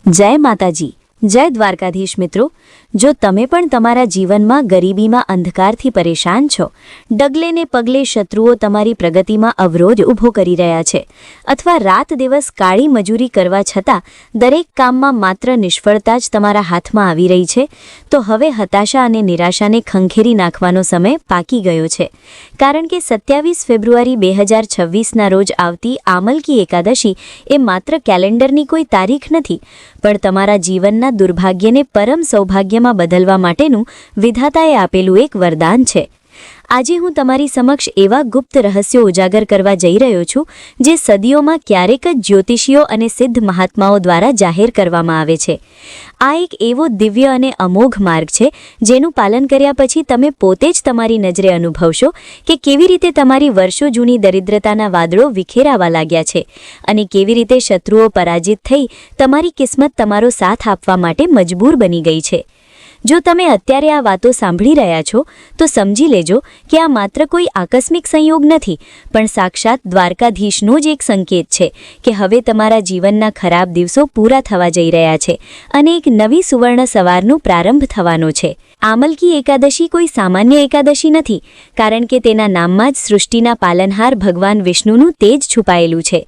જય માતાજી, જય દ્વારકાધીશ મિત્રો। જો તમે પણ તમારા જીવનમાં ગરીબીમાં અંધકારથી પરેશાન છો, ડગલે ને પગલે શત્રુઓ તમારી પ્રગતિમાં અવરોધ ઊભો કરી રહ્યા છે, અથવા રાત દિવસ કાળી મજૂરી કરવા છતાં દરેક કામમાં માત્ર નિષ્ફળતા જ તમારા હાથમાં આવી રહી છે, તો હવે હતાશા અને નિરાશાને ખંખેરી નાખવાનો સમય પાકી ગયો છે। કારણ કે 27 ફેબ્રુઆરી 2026ના રોજ આવતી આમલકી એકાદશી એ માત્ર કેલેન્ડરની કોઈ તારીખ નથી, પણ તમારા જીવનના દુર્ભાગ્યને પરમ સૌભાગ્યમાં બદલવા માટેનું વિધાતાએ આપેલું એક વરદાન છે। આજે હું તમારી સમક્ષ એવા ગુપ્ત રહસ્યો ઉજાગર કરવા જઈ રહ્યો છું જે સદીઓમાં ક્યારેક જ જ્યોતિષીઓ અને સિદ્ધ મહાત્માઓ દ્વારા જાહેર કરવામાં આવે છે। આ એક એવો દિવ્ય અને અમોઘ માર્ગ છે જેનું પાલન કર્યા પછી તમે પોતે જ તમારી નજરે અનુભવશો કે કેવી રીતે તમારી વર્ષો જૂની દરિદ્રતાના વાદળો વિખેરાવા લાગ્યા છે અને કેવી રીતે શત્રુઓ પરાજિત થઈ તમારી કિસ્મત તમારો સાથ આપવા માટે મજબૂર બની ગઈ છે। જો તમે અત્યારે આ વાતો સાંભળી રહ્યા છો તો સમજી લેજો કે આ માત્ર કોઈ આકસ્મિક સંયોગ નથી, પણ સાક્ષાત દ્વારકાધીશનો જ એક સંકેત છે કે હવે તમારા જીવનના ખરાબ દિવસો પૂરા થવા જઈ રહ્યા છે અને એક નવી સુવર્ણ સવારનો પ્રારંભ થવાનો છે। આમલકી એકાદશી કોઈ સામાન્ય એકાદશી નથી, કારણ કે તેના નામમાં જ સૃષ્ટિના પાલનહાર ભગવાન વિષ્ણુનું તેજ છુપાયેલું છે।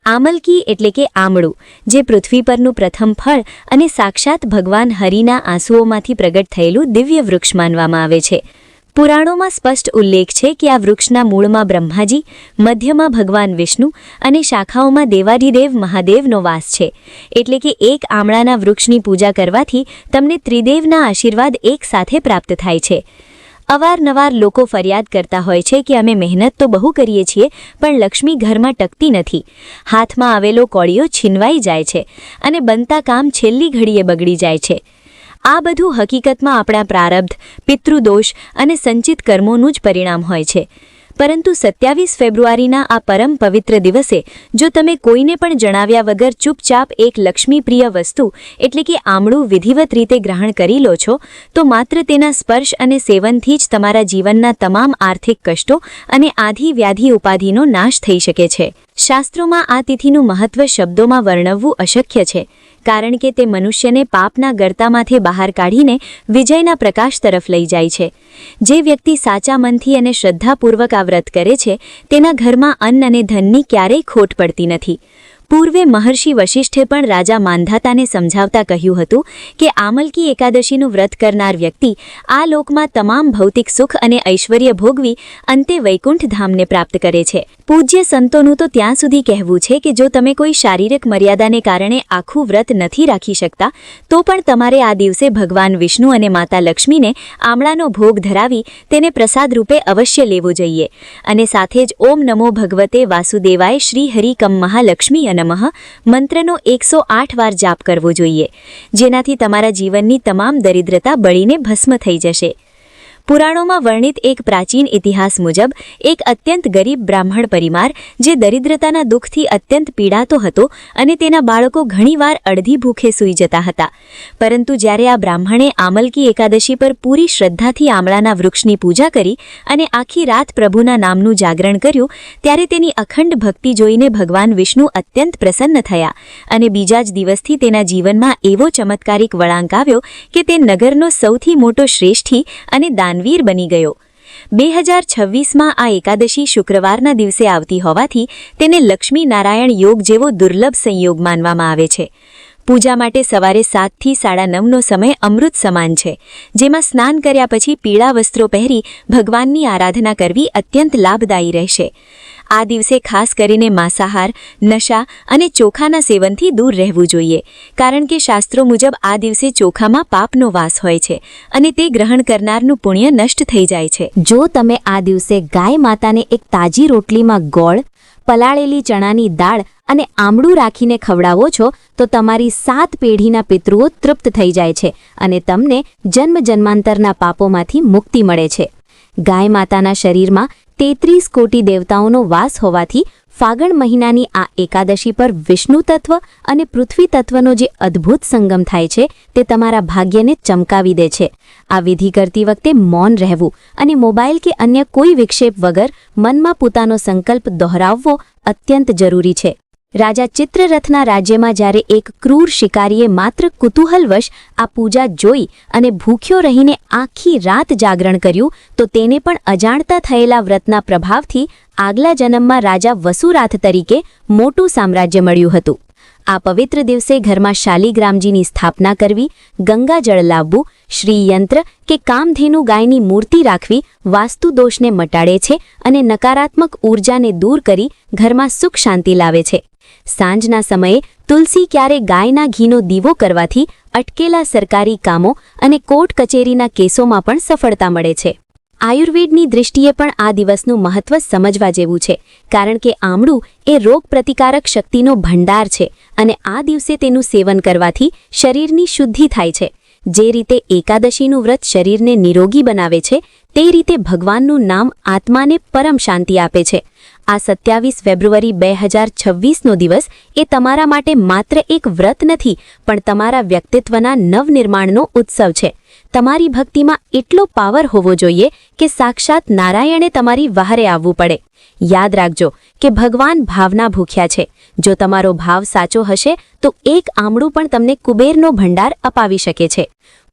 આમલકી એટલે કે આમળું, જે પૃથ્વી પરનું પ્રથમ ફળ અને સાક્ષાત ભગવાન હરિના આંસુઓમાંથી પ્રગટ થયેલું દિવ્ય વૃક્ષ માનવામાં આવે છે। પુરાણોમાં સ્પષ્ટ ઉલ્લેખ છે કે આ વૃક્ષના મૂળમાં બ્રહ્માજી, મધ્યમાં ભગવાન વિષ્ણુ અને શાખાઓમાં દેવાધિદેવ મહાદેવનો વાસ છે, એટલે કે એક આમળાના વૃક્ષની પૂજા કરવાથી તમને ત્રિદેવના આશીર્વાદ એકસાથે પ્રાપ્ત થાય છે। અવારનવાર લોકો ફરિયાદ કરતા હોય છે કે અમે મહેનત તો બહુ કરીએ છીએ, પણ લક્ષ્મી ઘરમાં ટકતી નથી, હાથમાં આવેલો કોળિયો છીનવાઈ જાય છે અને બનતા કામ છેલ્લી ઘડીએ બગડી જાય છે। આ બધું હકીકતમાં આપણા પ્રારબ્ધ, પિતૃદોષ અને સંચિત કર્મોનું જ પરિણામ હોય છે। પરંતુ 27 ફેબ્રુઆરીના આ પરમ પવિત્ર દિવસે જો તમે કોઈને પણ જણાવ્યા વગર ચૂપચાપ એક લક્ષ્મીપ્રિય વસ્તુ એટલે કે આમળું વિધિવત રીતે ગ્રહણ કરી લો છો, તો માત્ર તેના સ્પર્શ અને સેવનથી જ તમારા જીવનના તમામ આર્થિક કષ્ટો અને આધિ વ્યાધિ ઉપાધિનો નાશ થઈ શકે છે। શાસ્ત્રોમાં આ તિથિનું મહત્વ શબ્દોમાં વર્ણવવું અશક્ય છે, કારણ કે તે મનુષ્યને પાપના ગર્તામાંથી બહાર કાઢીને વિજયના પ્રકાશ તરફ લઈ જાય છે। જે વ્યક્તિ સાચા મનથી અને શ્રદ્ધાપૂર્વક આ વ્રત કરે છે તેના ઘરમાં અન્ન અને ધનની ક્યારેય ખોટ પડતી નથી। પૂર્વે મહર્ષિ વશિષ્ઠે પણ રાજા માંધાતાને સમજાવતા કહ્યું હતું કે આમલકી એકાદશીનું વ્રત કરનાર વ્યક્તિ આ લોકમાં તમામ ભૌતિક સુખ અને ઐશ્વર્ય ભોગવી અંતે વૈકુંઠ ધામને પ્રાપ્ત કરે છે। પૂજ્ય સંતોનું તો ત્યાં સુધી કહેવું છે કે જો તમે કોઈ શારીરિક મર્યાદાને કારણે આખું વ્રત નથી રાખી શકતા, તો પણ તમારે આ દિવસે ભગવાન વિષ્ણુ અને માતા લક્ષ્મીને આમળાનો ભોગ ધરાવી તેને પ્રસાદ રૂપે અવશ્ય લેવો જોઈએ અને સાથે જ ઓમ નમો ભગવતે વાસુદેવાય શ્રી હરિ કમ મહાલક્ષ્મી નમઃ મંત્રનો 108 વાર જાપ કરવો જોઈએ, જેનાથી તમારા જીવનની તમામ દરિદ્રતા બળીને ભસ્મ થઈ જશે। પુરાણોમાં વર્ણિત એક પ્રાચીન ઇતિહાસ મુજબ એક અત્યંત ગરીબ બ્રાહ્મણ પરિવાર જે દરિદ્રતાના દુઃખથી અત્યંત પીડાતો હતો અને તેના બાળકો ઘણીવાર અડધી ભૂખે સૂઈ જતા હતા, પરંતુ જ્યારે આ બ્રાહ્મણે આમલકી એકાદશી પર પૂરી શ્રદ્ધાથી આમળાના વૃક્ષની પૂજા કરી અને આખી રાત પ્રભુના નામનું જાગરણ કર્યું, ત્યારે તેની અખંડ ભક્તિ જોઈને ભગવાન વિષ્ણુ અત્યંત પ્રસન્ન થયા અને બીજા જ દિવસથી તેના જીવનમાં એવો ચમત્કારિક વળાંક આવ્યો કે તે નગરનો સૌથી મોટો શ્રેષ્ઠી અને દાનવીર બની ગયો। 2026માં આ એકાદશી શુક્રવારના દિવસે આવતી હોવાથી તેને લક્ષ્મી નારાયણ યોગ જેવો દુર્લભ સંયોગ માનવામાં આવે છે। પૂજા માટે સવારે 7 થી 9:30નો સમય અમૃત સમાન છે, જેમાં સ્નાન કર્યા પછી પીળા વસ્ત્રો પહેરી ભગવાનની આરાધના કરવી અત્યંત લાભદાયી રહેશે। આ દિવસે ખાસ કરીને માંસાહાર, નશા અને ચોખાના સેવનથી દૂર રહેવું જોઈએ, કારણ કે શાસ્ત્રો મુજબ આ દિવસે ચોખામાં પાપનો વાસ હોય છે અને તે ગ્રહણ કરનારનું પુણ્ય નષ્ટ થઈ જાય છે। જો તમે આ દિવસે ગાય માતાને એક તાજી રોટલીમાં ગોળ, પલાળેલી ચણાની દાળ અને આમળું રાખીને ખવડાવો છો તો તમારી 7 પેઢીના પિતૃઓ તૃપ્ત થઈ જાય છે અને તમને જન્મ જન્માંતરના પાપોમાંથી મુક્તિ મળે છે। ગાય માતાના શરીરમાં 33 કોટી દેવતાઓનો વાસ હોવાથી ફાગણ મહિનાની આ એકાદશી પર વિષ્ણુ તત્વ અને પૃથ્વી તત્વનો જે અદ્ભુત સંગમ થાય છે તે તમારા ભાગ્યને ચમકાવી દે છે। આ વિધિ કરતી વખતે મૌન રહેવું અને મોબાઈલ કે અન્ય કોઈ વિક્ષેપ વગર મનમાં પોતાનો સંકલ્પ દોહરાવવો અત્યંત જરૂરી છે। રાજા ચિત્રરથના રાજ્યમાં જ્યારે એક ક્રૂર શિકારીએ માત્ર કુતૂહલવશ આ પૂજા જોઈ અને ભૂખ્યો રહીને આખી રાત જાગરણ કર્યું તો તેને પણ અજાણતા થયેલા વ્રતના પ્રભાવથી આગલા જન્મમાં રાજા વસુરાથ તરીકે મોટું સામ્રાજ્ય મળ્યું હતું. આ પવિત્ર દિવસે ઘરમાં શાલિગ્રામજીની સ્થાપના કરવી, ગંગાજળ લાવવું, શ્રીયંત્ર કે કામધેનુ ગાયની મૂર્તિ રાખવી વાસ્તુ દોષને મટાડે છે અને નકારાત્મક ઊર્જાને દૂર કરી ઘરમાં સુખ શાંતિ લાવે છે. સાંજના સમયે તુલસી ક્યારે ગાયના ઘીનો દીવો કરવાથી અટકેલા સરકારી કામો અને કોર્ટ કચેરીના કેસોમાં પણ સફળતા મળે છે. આયુર્વેદની દૃષ્ટિએ પણ આ દિવસનું મહત્વ સમજવા જેવું છે, કારણ કે આમળું એ રોગપ્રતિકારક શક્તિનો ભંડાર છે અને આ દિવસે તેનું સેવન કરવાથી શરીરની શુદ્ધિ થાય છે. જે રીતે એકાદશીનું વ્રત શરીરને નિરોગી બનાવે છે, તે રીતે ભગવાનનું નામ આત્માને પરમ શાંતિ આપે છે. આ 27 ફેબ્રુઆરી 2026નો દિવસ એ તમારા માટે માત્ર એક વ્રત નથી, પણ તમારા વ્યક્તિત્વના નવનિર્માણનો ઉત્સવ છે. તમારી ભક્તિમાં એટલો પાવર હોવો જોઈએ કે સાક્ષાત નારાયણે તમારી વહારે આવવું પડે. યાદ રાખજો કે ભગવાન ભાવના ભૂખ્યા છે. જો તમારો ભાવ સાચો હશે તો એક આમળું પણ તમને કુબેરનો ભંડાર અપાવી શકે છે.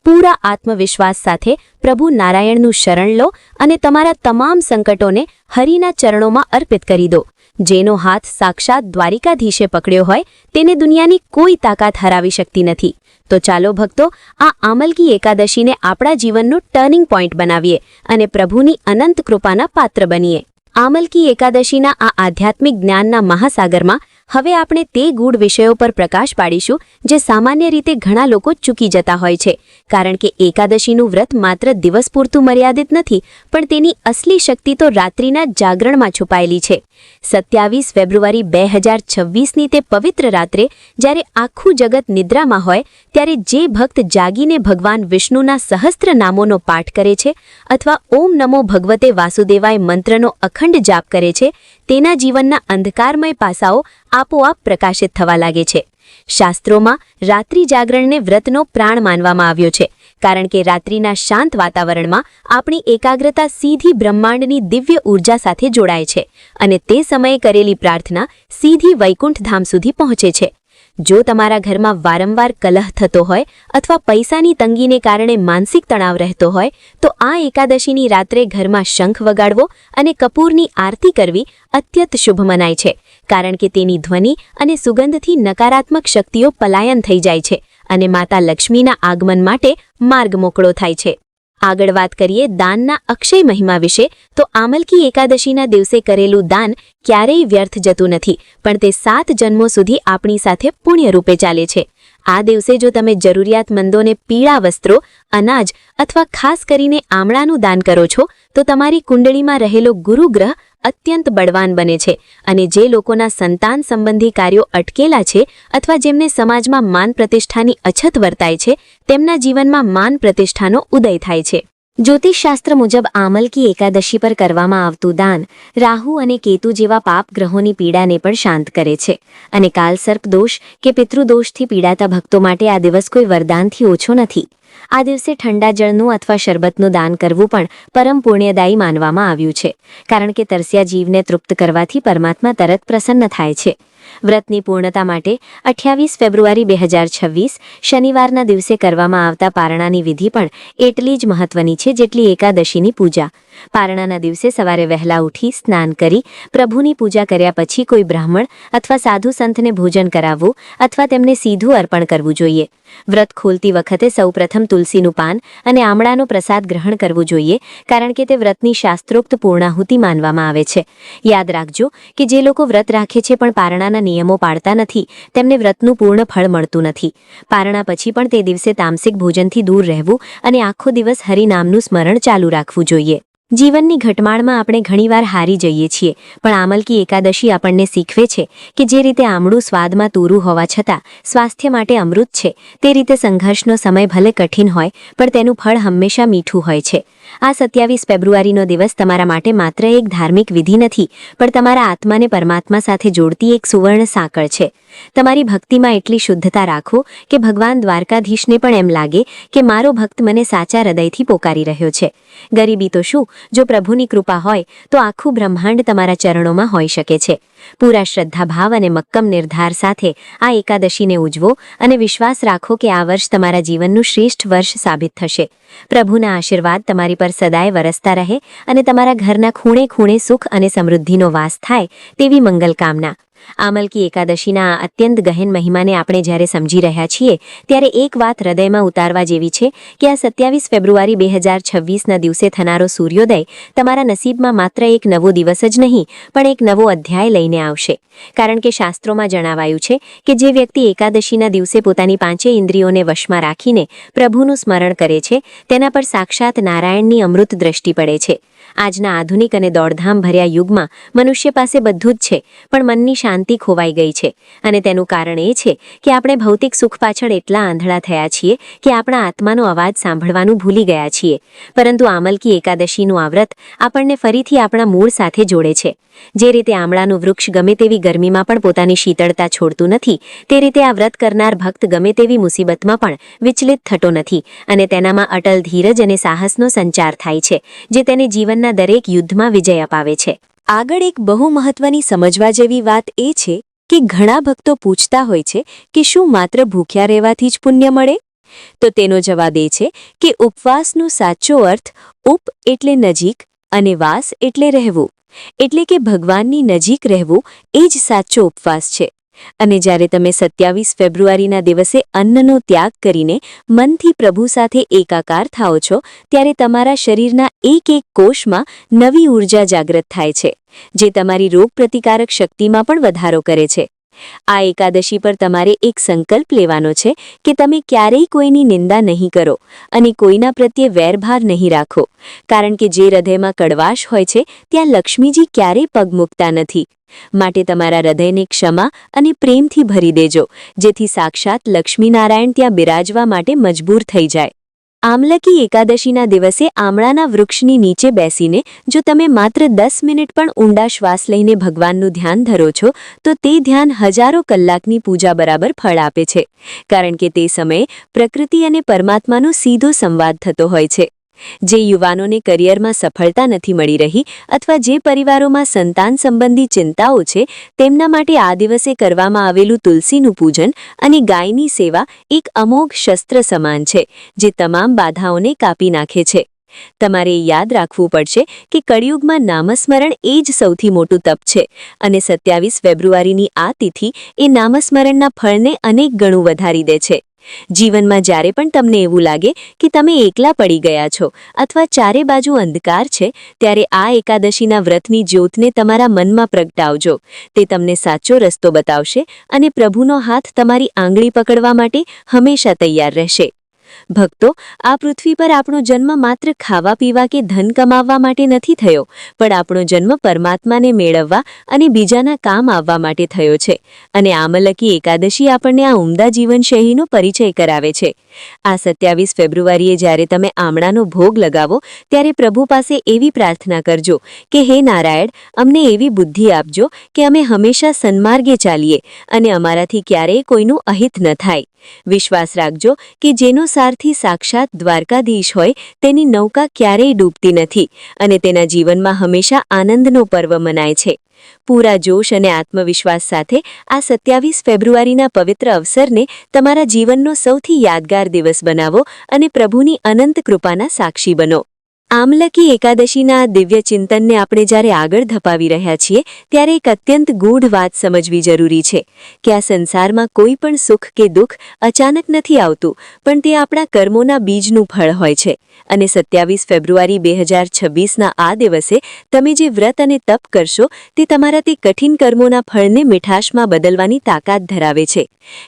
પૂરા આત્મવિશ્વાસ સાથે પ્રભુ નારાયણનું શરણ લો અને તમારા તમામ સંકટોને હરિના ચરણોમાં અર્પિત કરી દો. જેનો હાથ સાક્ષાત દ્વારિકાધીશે પકડ્યો હોય તેને દુનિયાની કોઈ તાકાત હરાવી શકતી નથી. તો ચાલો ભક્તો, આ આમલકી એકાદશીને આપણા જીવનનું ટર્નિંગ પોઈન્ટ બનાવીએ અને પ્રભુની અનંત કૃપાના પાત્ર બનીએ. આમલકી એકાદશીના આ આધ્યાત્મિક જ્ઞાનના મહાસાગરમાં હવે આપણે તે ગૂઢ વિષયો પર પ્રકાશ પાડીશું જે સામાન્ય રીતે ઘણા લોકો ચૂકી જતા હોય છે, કારણ કે એકાદશીનું વ્રત માત્ર દિવસ પૂરતું મર્યાદિત નથી, પણ તેની અસલી શક્તિ તો રાત્રિના જાગરણમાં છુપાયેલી છે. 27 ફેબ્રુઆરી 2026ની તે પવિત્ર રાત્રે જ્યારે આખું જગત નિદ્રામાં હોય, ત્યારે જે ભક્ત જાગીને ભગવાન વિષ્ણુના સહસ્ત્ર નામોનો પાઠ કરે છે અથવા ઓમ નમો ભગવતે વાસુદેવાય મંત્રનો અખંડ જાપ કરે છે, તેના જીવનના અંધકારમય પાસાઓ આપોઆપ પ્રકાશિત થવા લાગે છે. શાસ્ત્રોમાં રાત્રિ જાગરણને વ્રતનો પ્રાણ માનવામાં આવ્યો છે, કારણ કે રાત્રિના શાંત વાતાવરણમાં આપણી એકાગ્રતા સીધી બ્રહ્માંડની દિવ્ય ઊર્જા સાથે જોડાય છે અને તે સમયે કરેલી પ્રાર્થના સીધી વૈકુંઠ ધામ સુધી પહોંચે છે. જો તમારા ઘરમાં વારંવાર કલહ થતો હોય અથવા પૈસાની તંગીને કારણે માનસિક તણાવ રહેતો હોય, તો આ એકાદશીની રાત્રે ઘરમાં શંખ વગાડવો અને કપૂરની આરતી કરવી અત્યંત શુભ મનાય છે, કારણ કે તેની ધ્વનિ અને સુગંધથી નકારાત્મક શક્તિઓ પલાયન થઈ જાય છે અને માતા લક્ષ્મીના આગમન માટે માર્ગ મોકળો થાય છે. આગળ વાત કરીએ દાનના અક્ષય મહિમા વિશે, તો આમલકી એકાદશીના દિવસે કરેલું દાન ક્યારેય વ્યર્થ જતું નથી, પણ તે 7 જન્મો સુધી આપણી સાથે પુણ્ય રૂપે ચાલે છે. આ દિવસે જો તમે જરૂરિયાતમંદોને પીળા વસ્ત્રો, અનાજ અથવા ખાસ કરીને આમળાનું દાન કરો છો, તો તમારી કુંડળીમાં રહેલો ગુરુગ્રહ અત્યંત બળવાન બને છે અને જે લોકોના સંતાન સંબંધી કાર્યો અટકેલા છે અથવા જેમને સમાજમાં માન પ્રતિષ્ઠાની અછત વર્તાય છે, તેમના જીવનમાં માન પ્રતિષ્ઠાનો ઉદય થાય છે. જ્યોતિષશાસ્ત્ર મુજબ આમલકી એકાદશી પર કરવામાં આવતું દાન રાહુ અને કેતુ જેવા પાપ ગ્રહોની પીડાને પણ શાંત કરે છે અને કાલસર્પ દોષ કે પિતૃદોષથી પીડાતા ભક્તો માટે આ દિવસ કોઈ વરદાનથી ઓછો નથી. આ દિવસે ઠંડા જળનું અથવા શરબતનું દાન કરવું પણ પરમ પુણ્યદાયી માનવામાં આવ્યું છે, કારણ કે તરસ્યા જીવને તૃપ્ત કરવાથી પરમાત્મા તરત પ્રસન્ન થાય છે. વ્રતની પૂર્ણતા માટે 28 ફેબ્રુઆરી 2026 શનિવારના દિવસે કરવામાં આવતા પારણાની વિધિ પણ એટલી જ મહત્વની છે જેટલી એકાદશીની પૂજા. પારણાના દિવસે સવારે વહેલા ઉઠી સ્નાન કરી પ્રભુની પૂજા કર્યા પછી કોઈ બ્રાહ્મણ અથવા સાધુ સંતને ભોજન કરાવવું અથવા તેમને સીધું અર્પણ કરવું જોઈએ. વ્રત ખોલતી વખતે સૌપ્રથમ તુલસીનું પાન અને આમળાનો પ્રસાદ ગ્રહણ કરવું જોઈએ, કારણ કે તે વ્રતની શાસ્ત્રોક્ત પૂર્ણાહુતિ માનવામાં આવે છે. યાદ રાખજો કે જે લોકો વ્રત રાખે છે પણ પારણાના નિયમો પાળતા નથી, તેમને વ્રતનું પૂર્ણ ફળ મળતું નથી. પારણા પછી પણ તે દિવસે તામસિક ભોજનથી દૂર રહેવું અને આખો દિવસ હરિનામનું સ્મરણ ચાલુ રાખવું જોઈએ. જીવનની ઘટમાળમાં આપણે ઘણીવાર હારી જઈએ છીએ, પણ આમલકી એકાદશી આપણને શીખવે છે કે જે રીતે આમળું સ્વાદમાં તૂરું હોવા છતાં સ્વાસ્થ્ય માટે અમૃત છે, તે રીતે સંઘર્ષનો સમય ભલે કઠિન હોય પણ તેનું ફળ હંમેશા મીઠું હોય છે. આ 27 ફેબ્રુઆરીનો દિવસ તમારા માટે માત્ર એક ધાર્મિક વિધિ નથી, પણ તમારા આત્માને પરમાત્મા સાથે જોડતી એક સુવર્ણ સાંકળ છે. તમારી ભક્તિમાં એટલી શુદ્ધતા રાખો કે ભગવાન દ્વારકાધીશને પણ એમ લાગે કે મારો ભક્ત મને સાચા હૃદયથી પોકારી રહ્યો છે. ગરીબી તો શું, જો પ્રભુની કૃપા હોય તો આખું બ્રહ્માંડ તમારા ચરણોમાં હોઈ શકે છે. પૂરા શ્રદ્ધાભાવ અને મક્કમ નિર્ધાર સાથે આ એકાદશીને ઉજવો અને વિશ્વાસ રાખો કે આ વર્ષ તમારા જીવનનું શ્રેષ્ઠ વર્ષ સાબિત થશે. પ્રભુના આશીર્વાદ તમારી પર સદાય વરસતા રહે અને તમારા ઘરના ખૂણે ખૂણે સુખ અને સમૃદ્ધિનો વાસ થાય તેવી મંગલકામના. આમલકી એકાદશીના આ અત્યંત ગહેન મહિમાને આપણે જ્યારે સમજી રહ્યા છીએ ત્યારે એક વાત હૃદયમાં ઉતારવા જેવી છે કે આ 27 ફેબ્રુઆરી 2026ના દિવસે થનારો સૂર્યોદય તમારા નસીબમાં માત્ર એક નવો દિવસ જ નહીં પણ એક નવો અધ્યાય લઈને આવશે. કારણ કે શાસ્ત્રોમાં જણાવાયું છે કે જે વ્યક્તિ એકાદશીના દિવસે પોતાની પાંચેય ઇન્દ્રિયોને વશમાં રાખીને પ્રભુનું સ્મરણ કરે છે તેના પર સાક્ષાત નારાયણની અમૃત દ્રષ્ટિ પડે છે. આજના આધુનિક અને દોડધામ ભર્યા યુગમાં મનુષ્ય પાસે બધું જ છે, પણ મનની શાંતિ ખોવાઈ ગઈ છે. અને તેનું કારણ એ છે કે આપણે ભૌતિક સુખ પાછળ એટલા આંધળા થયા છીએ કે આપણા આત્માનો અવાજ સાંભળવાનું ભૂલી ગયા છીએ. પરંતુ આમલકી એકાદશીનું આ વ્રત આપણને ફરીથી આપણા મૂળ સાથે જોડે છે. જે રીતે આમળાનું વૃક્ષ ગમે તેવી ગરમીમાં પણ પોતાની શીતળતા છોડતું નથી, તે રીતે આ વ્રત કરનાર ભક્ત ગમે તેવી મુસીબતમાં પણ વિચલિત થતો નથી અને તેનામાં અટલ ધીરજ અને સાહસનો સંચાર થાય છે, જે તેને જીવનના દરેક યુદ્ધમાં વિજય અપાવે છે. આગળ એક બહુ મહત્વની સમજવા જેવી વાત એ છે કે ઘણા ભક્તો પૂછતા હોય છે કે શું માત્ર ભૂખ્યા રહેવાથી જ પુણ્ય મળે? તો તેનો જવાબ એ છે કે ઉપવાસનો સાચો અર્થ ઉપ એટલે નજીક અને વાસ એટલે રહેવું, એટલે કે ભગવાનની નજીક રહેવું એ જ સાચો ઉપવાસ છે. અને જ્યારે તમે 27 ફેબ્રુઆરીના દિવસે અન્નનો ત્યાગ કરીને મનથી પ્રભુ સાથે એકાકાર થાઓ છો ત્યારે તમારા શરીરના એક એક કોષમાં નવી ઊર્જા જાગૃત થાય છે, જે તમારી રોગપ્રતિકારક શક્તિમાં પણ વધારો કરે છે. આ એકાદશી પર તમારે એક સંકલ્પ લેવાનો છે કે તમે ક્યારેય કોઈની નિંદા નહીં કરો અને કોઈના પ્રત્યે વેરભાર નહીં રાખો, કારણ કે જે હૃદયમાં કડવાશ હોય છે ત્યાં લક્ષ્મીજી ક્યારેય પગ મૂકતા નથી. માટે તમારા હૃદયને ક્ષમા અને પ્રેમથી ભરી દેજો, જેથી સાક્ષાત લક્ષ્મીનારાયણ ત્યાં બિરાજવા માટે મજબૂર થઈ જાય. આમલકી એકાદશીના દિવસે આમળાના વૃક્ષની નીચે બેસીને જો તમે માત્ર 10 મિનિટ પણ ઊંડા શ્વાસ લઈને ભગવાનનું ધ્યાન ધરો છો તો તે ધ્યાન હજારો કલાકની પૂજા બરાબર ફળ આપે છે, કારણ કે તે સમયે પ્રકૃતિ અને પરમાત્માનો સીધો સંવાદ થતો હોય છે. જે યુવાનોને કરિયરમાં સફળતા નથી મળી રહી અથવા જે પરિવારોમાં સંતાન સંબંધી ચિંતાઓ છે તેમના માટે આ દિવસે કરવામાં આવેલું તુલસીનું પૂજન અને ગાયની સેવા એક અમોઘ શસ્ત્ર સમાન છે, જે તમામ બાધાઓને કાપી નાખે છે. તમારે યાદ રાખવું પડશે કે કળિયુગમાં નામસ્મરણ એ જ સૌથી મોટું તપ છે અને 27 ફેબ્રુઆરીની આ તિથિ એ નામસ્મરણના ફળને અનેક ગણું વધારી દે છે. જીવનમાં જ્યારે પણ તમને એવું લાગે કે તમે એકલા પડી ગયા છો અથવા ચારે બાજુ અંધકાર છે, ત્યારે આ એકાદશીના વ્રતની જ્યોતને તમારા મનમાં પ્રગટાવજો. તે તમને સાચો રસ્તો બતાવશે અને પ્રભુનો હાથ તમારી આંગળી પકડવા માટે હંમેશા તૈયાર રહેશે. ભક્તો, આ પૃથ્વી પર આપણો જન્મ માત્ર ખાવા પીવા કે ધન કમાવવા માટે નથી થયો, પણ આપણો જન્મ પરમાત્માને મેળવવા અને બીજાના કામ આવવા માટે થયો છે. અને આમલકી એકાદશી આપણને આ ઉમદા જીવનશૈલીનો પરિચય કરાવે છે. આ 27 ફેબ્રુઆરીએ જ્યારે તમે આમળાનો ભોગ લગાવો ત્યારે પ્રભુ પાસે એવી પ્રાર્થના કરજો કે હે નારાયણ, અમને એવી બુદ્ધિ આપજો કે અમે હંમેશા સન્માર્ગે ચાલીએ અને અમારાથી ક્યારેય કોઈનું અહિત ન થાય. વિશ્વાસ રાખજો કે જેનો સારથી સાક્ષાત દ્વારકાધીશ હોય તેની નૌકા ક્યારેય ડૂબતી નથી અને તેના જીવનમાં હંમેશા આનંદનો પર્વ મનાય છે. પૂરા જોશ અને આત્મવિશ્વાસ સાથે આ 27 ફેબ્રુઆરીના પવિત્ર અવસરને તમારા જીવનનો સૌથી યાદગાર દિવસ બનાવો અને પ્રભુની અનંત કૃપાના સાક્ષી બનો. આમલકી એકાદશીના દિવ્ય ચિંતનને આપણે જ્યારે આગળ ધપાવી રહ્યા છીએ ત્યારે એક અત્યંત ગૂઢ વાત સમજવી જરૂરી છે કે આ સંસારમાં કોઈ પણ સુખ કે દુઃખ અચાનક નથી આવતું, પણ તે આપણા કર્મોના બીજનું ફળ હોય છે. અને 27 ફેબ્રુઆરી 2026ના આ દિવસે તમે જે વ્રત અને તપ કરશો તે તમારા તે કઠિન કર્મોના ફળને મીઠાશમાં બદલવાની તાકાત ધરાવે છે.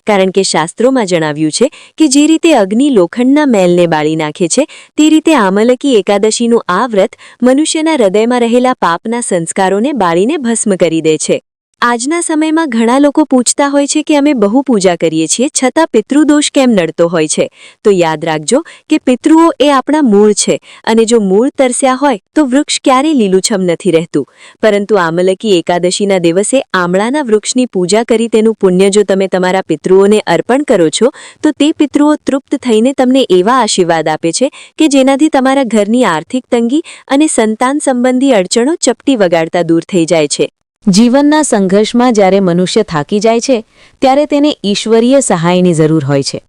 કારણ કે શાસ્ત્રોમાં જણાવ્યું છે કે જે રીતે અગ્નિ લોખંડના મેલને બાળી નાખે છે, તે રીતે આમલકી એકાદશીનું આ વ્રત મનુષ્યના હૃદયમાં રહેલા પાપના સંસ્કારોને બાળીને ભસ્મ કરી દે છે. આજના સમયમાં ઘણા લોકો પૂછતા હોય છે કે અમે બહુ પૂજા કરીએ છીએ છતાં પિતૃદોષ કેમ નડતો હોય છે? તો યાદ રાખજો કે પિતૃઓ એ આપણા મૂળ છે અને જો મૂળ તરસ્યા હોય તો વૃક્ષ ક્યારેય લીલુંછમ નથી રહેતું. પરંતુ આમલકી એકાદશીના દિવસે આમળાના વૃક્ષની પૂજા કરી તેનું પુણ્ય જો તમે તમારા પિતૃઓને અર્પણ કરો છો તો તે પિતૃઓ તૃપ્ત થઈને તમને એવા આશીર્વાદ આપે છે કે જેનાથી તમારા ઘરની આર્થિક તંગી અને સંતાન સંબંધી અડચણો ચપટી વગાડતા દૂર થઈ જાય છે. જીવનના સંઘર્ષમાં જ્યારે મનુષ્ય થાકી જાય છે ત્યારે તેને ઈશ્વરીય સહાયની જરૂર હોય છે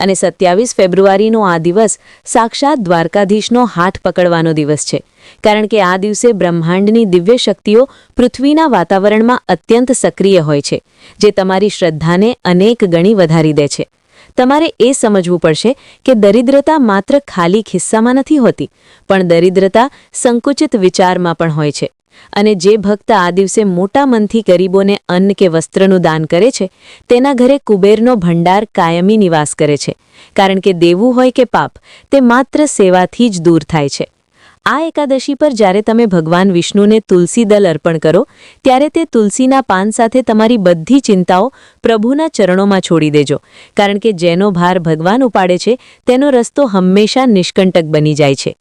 અને 27 ફેબ્રુઆરીનો આ દિવસ સાક્ષાત દ્વારકાધીશનો હાથ પકડવાનો દિવસ છે. કારણ કે આ દિવસે બ્રહ્માંડની દિવ્ય શક્તિઓ પૃથ્વીના વાતાવરણમાં અત્યંત સક્રિય હોય છે, જે તમારી શ્રદ્ધાને અનેક ગણી વધારી દે છે. તમારે એ સમજવું પડશે કે દરિદ્રતા માત્ર ખાલી ખિસ્સામાં નથી હોતી, પણ દરિદ્રતા સંકુચિત વિચારમાં પણ હોય છે. અને જે ભક્ત આ દિવસે મોટા મનથી ગરીબોને અન્ન કે વસ્ત્રનું દાન કરે છે તેના ઘરે કુબેરનો ભંડાર કાયમી નિવાસ કરે છે. કારણ કે દેવું હોય કે પાપ, તે માત્ર સેવાથી જ દૂર થાય છે. આ એકાદશી પર જ્યારે તમે ભગવાન વિષ્ણુને તુલસી દલ અર્પણ કરો ત્યારે તે તુલસીના પાન સાથે તમારી બધી ચિંતાઓ પ્રભુના ચરણોમાં છોડી દેજો. કારણ કે જેનો ભાર ભગવાન ઉપાડે છે તેનો રસ્તો હંમેશા નિષ્કંટક બની જાય છે.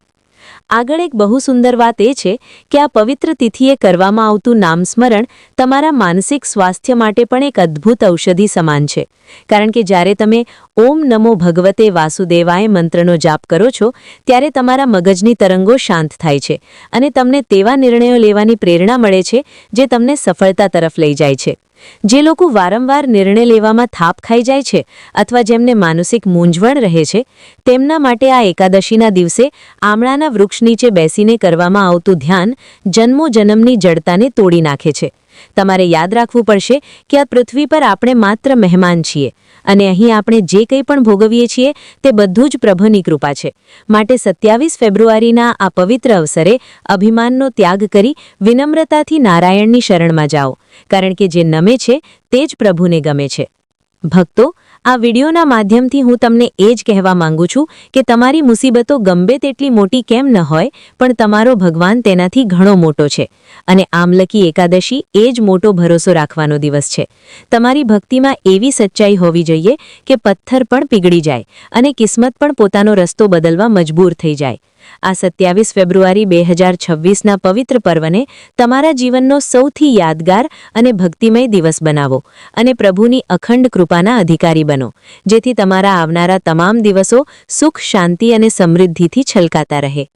આગળ એક બહુ સુંદર વાત એ છે કે આ પવિત્ર તિથિએ કરવામાં આવતું નામસ્મરણ તમારા માનસિક સ્વાસ્થ્ય માટે પણ એક અદ્ભુત ઔષધિ સમાન છે. કારણ કે જ્યારે તમે ઓમ નમો ભગવતે વાસુદેવાય મંત્રનો જાપ કરો છો ત્યારે તમારા મગજની તરંગો શાંત થાય છે અને તમને તેવા નિર્ણયો લેવાની પ્રેરણા મળે છે જે તમને સફળતા તરફ લઈ જાય છે. જે લોકો વારંવાર નિર્ણય લેવામાં થાપ ખાઈ જાય છે અથવા જેમને માનસિક મૂંઝવણ રહે છે તેમના માટે આ એકાદશીના દિવસે આમળાના વૃક્ષ નીચે બેસીને કરવામાં આવતું ધ્યાન જન્મોજન્મની જડતાને તોડી નાખે છે. તમારે યાદ રાખવું પડશે કે આ પૃથ્વી પર આપણે માત્ર મહેમાન છીએ અને અહીં આપણે જે કંઈ પણ ભોગવીએ છીએ તે બધું જ પ્રભુની કૃપા છે. માટે 27 ફેબ્રુઆરીના આ પવિત્ર અવસરે અભિમાનનો ત્યાગ કરી વિનમ્રતાથી નારાયણની શરણમાં જાઓ. કારણ કે જે નમે છે તે જ પ્રભુને ગમે છે. ભક્તો, આ વિડીયોના માધ્યમથી હું તમને એ જ કહેવા માંગુ છું કે તમારી મુસીબતો ગમે તેટલી મોટી કેમ ન હોય, પણ તમારો ભગવાન તેનાથી ઘણો મોટો છે અને આમલકી એકાદશી એ જ મોટો ભરોસો રાખવાનો દિવસ છે. તમારી ભક્તિમાં એવી સચ્ચાઈ હોવી જોઈએ કે પથ્થર પણ પીગળી જાય અને કિસ્મત પણ પોતાનો રસ્તો બદલવા મજબૂર થઈ જાય. આ 27 ફેબ્રુઆરી 2026ના પવિત્ર પર્વને તમારા જીવનનો સૌથી યાદગાર અને ભક્તિમય દિવસ બનાવો અને પ્રભુની અખંડ કૃપાના અધિકારી બનો, જેથી તમારા આવનારા તમામ દિવસો સુખ, શાંતિ અને સમૃદ્ધિથી છલકાતા રહે.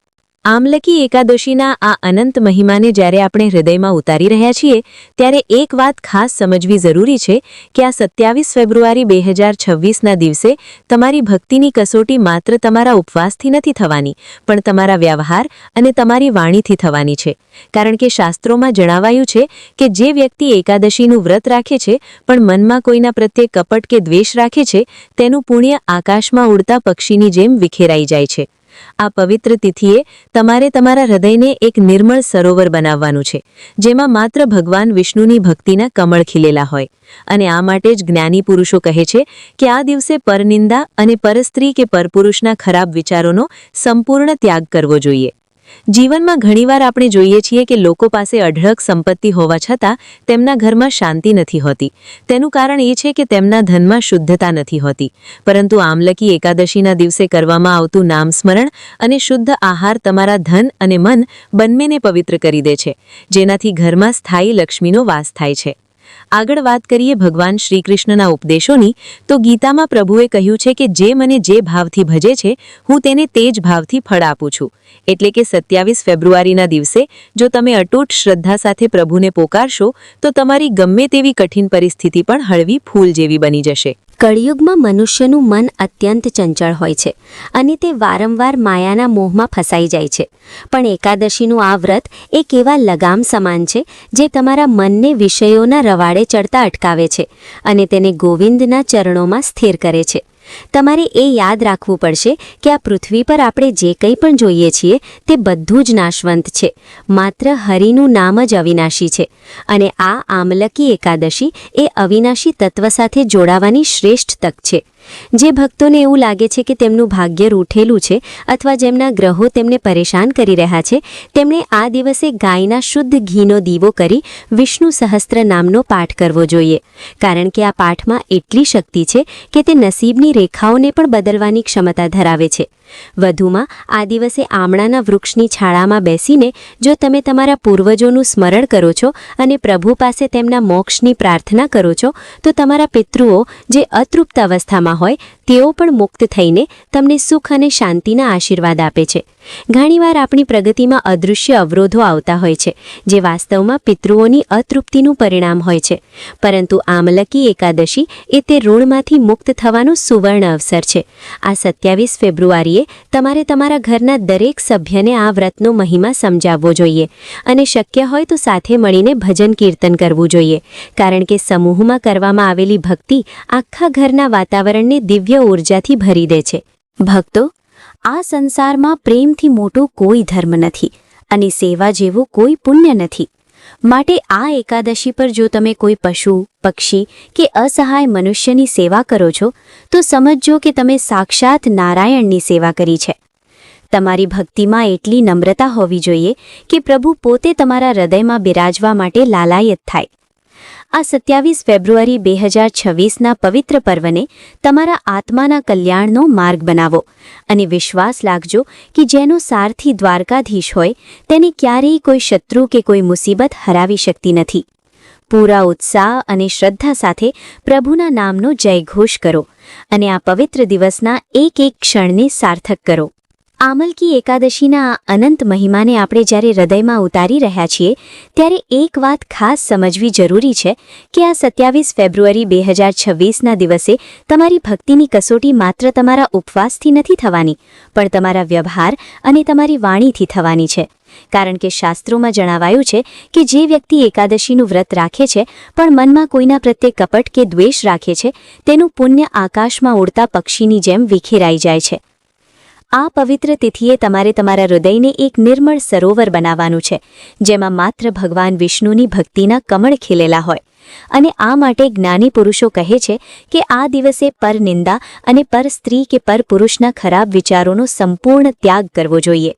આમલકી એકાદશીના આ અનંત મહિમાને જ્યારે આપણે હૃદયમાં ઉતારી રહ્યા છીએ ત્યારે એક વાત ખાસ સમજવી જરૂરી છે કે આ 27 ફેબ્રુઆરી 2026ના દિવસે તમારી ભક્તિની કસોટી માત્ર તમારા ઉપવાસથી નથી થવાની, પણ તમારા વ્યવહાર અને તમારી વાણીથી થવાની છે. કારણ કે શાસ્ત્રોમાં જણાવાયું છે કે જે વ્યક્તિ એકાદશીનું વ્રત રાખે છે પણ મનમાં કોઈના પ્રત્યે કપટ કે દ્વેષ રાખે છે તેનું પુણ્ય આકાશમાં ઉડતા પક્ષીની જેમ વિખેરાઈ જાય છે. આ પવિત્ર તિથિએ તમારે તમારા હૃદયને એક નિર્મળ સરોવર બનાવવાનું છે, જેમાં માત્ર ભગવાન વિષ્ણુની ભક્તિના કમળ ખીલેલા હોય. અને આ માટે જ જ્ઞાની પુરુષો કહે છે કે આ દિવસે પરનિંદા અને પરસ્ત્રી કે પરપુરુષના ખરાબ વિચારોનો સંપૂર્ણ ત્યાગ કરવો જોઈએ. જીવનમાં ઘણીવાર આપણે જોઈએ છીએ કે લોકો પાસે અઢળક સંપત્તિ હોવા છતાં તેમના ઘરમાં શાંતિ નથી હોતી. તેનું કારણ એ છે કે તેમના ધનમાં શુદ્ધતા નથી હોતી. પરંતુ આમલકી એકાદશીના દિવસે કરવામાં આવતું નામસ્મરણ અને શુદ્ધ આહાર તમારા ધન અને મન બંનેને પવિત્ર કરી દે છે, જેનાથી ઘરમાં સ્થાયી લક્ષ્મીનો વાસ થાય છે. આગળ વાત કરીએ ભગવાન શ્રીકૃષ્ણના ઉપદેશોની, તો ગીતામાં પ્રભુએ કહ્યું છે કે જે મને જે ભાવથી ભજે છે હું તેને તે જ ભાવથી ફળ આપું છું. એટલે કે 27 ફેબ્રુઆરીના દિવસે જો તમે અતૂટ શ્રદ્ધા સાથે પ્રભુને પોકારશો તો તમારી ગમે તેવી કઠિન પરિસ્થિતિ પણ હળવી ફૂલ જેવી બની જશે. કળિયુગમાં મનુષ્યનું મન અત્યંત ચંચળ હોય છે અને તે વારંવાર માયાના મોહમાં ફસાઈ જાય છે. પણ એકાદશીનું આ વ્રત એક એવા લગામ સમાન છે જે તમારા મનને વિષયોના રવાડે ચડતા અટકાવે છે અને તેને ગોવિંદના ચરણોમાં સ્થિર કરે છે. તમારે એ યાદ રાખવું પડશે કે આ પૃથ્વી પર આપણે જે કંઈ પણ જોઈએ છીએ તે બધું જ નાશવંત છે, માત્ર હરિનું નામ જ અવિનાશી છે. અને આ આમલકી એકાદશી એ અવિનાશી તત્વ સાથે જોડાવાની શ્રેષ્ઠ તક છે. જે ભક્તોને એવું લાગે છે કે તેમનું ભાગ્ય રૂઠેલું છે અથવા જેમના ગ્રહો તેમને પરેશાન કરી રહ્યા છે, તેમણે આ દિવસે ગાયના શુદ્ધ ઘીનો દીવો કરી વિષ્ણુ સહસ્ત્ર નામનો પાઠ કરવો જોઈએ, કારણ કે આ પાઠમાં એટલી શક્તિ છે કે તે નસીબની રેખાઓને પણ બદલવાની ક્ષમતા ધરાવે છે. વધુમાં આ દિવસે આમળાના વૃક્ષની છાળામાં બેસીને જો તમે તમારા પૂર્વજોનું સ્મરણ કરો છો અને પ્રભુ પાસે તેમના મોક્ષની પ્રાર્થના કરો છો, તો તમારા પિતૃઓ જે અતૃપ્ત અવસ્થામાં હોય તેઓ પણ મુક્ત થઈને તમને સુખ અને શાંતિના આશીર્વાદ આપે છે. ઘણીવાર આપણી પ્રગતિમાં અદૃશ્ય અવરોધો આવતા હોય છે, જે વાસ્તવમાં પિતૃઓની અતૃપ્તિનું પરિણામ હોય છે. પરંતુ આમલકી એકાદશી એ તે ઋણમાંથી મુક્ત થવાનો સુવર્ણ અવસર છે. આ 27 ફેબ્રુઆરીએ તમારે તમારા ઘરના દરેક સભ્યને આ વ્રતનો મહિમા સમજાવવો જોઈએ અને શક્ય હોય તો સાથે મળીને ભજન કીર્તન કરવું જોઈએ, કારણ કે સમૂહમાં કરવામાં આવેલી ભક્તિ આખા ઘરના વાતાવરણને દિવ્ય ઉર્જાથી ભરી દે છે. ભક્તો, આ સંસારમાં પ્રેમથી મોટો કોઈ ધર્મ નથી અને સેવા જેવું કોઈ પુણ્ય નથી. માટે આ એકાદશી પર જો તમે કોઈ પશુ, પક્ષી કે અસહાય મનુષ્યની સેવા કરો છો, તો સમજજો કે તમે સાક્ષાત નારાયણની સેવા કરી છે. તમારી ભક્તિમાં એટલી નમ્રતા હોવી જોઈએ કે પ્રભુ પોતે તમારા હૃદયમાં બિરાજવા માટે લાલાયત થાય. આ 27 ફેબ્રુઆરી 2026ના પવિત્ર પર્વને તમારા આત્માના કલ્યાણનો માર્ગ બનાવો અને વિશ્વાસ રાખજો કે જેનો સારથી દ્વારકાધીશ હોય તેને ક્યારેય કોઈ શત્રુ કે કોઈ મુસીબત હરાવી શકતી નથી. પૂરા ઉત્સાહ અને શ્રદ્ધા સાથે પ્રભુના નામનો જયઘોષ કરો અને આ પવિત્ર દિવસના એક એક ક્ષણને સાર્થક કરો. આમલકી એકાદશીના આ અનંત મહિમાને આપણે જ્યારે હૃદયમાં ઉતારી રહ્યા છીએ, ત્યારે એક વાત ખાસ સમજવી જરૂરી છે કે આ 27 ફેબ્રુઆરી 2026ના દિવસે તમારી ભક્તિની કસોટી માત્ર તમારા ઉપવાસથી નથી થવાની, પણ તમારા વ્યવહાર અને તમારી વાણીથી થવાની છે. કારણ કે શાસ્ત્રોમાં જણાવાયું છે કે જે વ્યક્તિ એકાદશીનું વ્રત રાખે છે પણ મનમાં કોઈના પ્રત્યે કપટ કે દ્વેષ રાખે છે, તેનું પુણ્ય આકાશમાં ઉડતા પક્ષીની જેમ વિખેરાઈ જાય છે. આ પવિત્ર તિથિએ તમારે તમારા હૃદયને એક નિર્મળ સરોવર બનાવવાનું છે, જેમાં માત્ર ભગવાન વિષ્ણુની ભક્તિના કમળ ખીલેલા હોય. અને આ માટે જ્ઞાની પુરુષો કહે છે કે આ દિવસે પરનિંદા અને પર સ્ત્રી કે પર પુરુષના ખરાબ વિચારોનો સંપૂર્ણ ત્યાગ કરવો જોઈએ.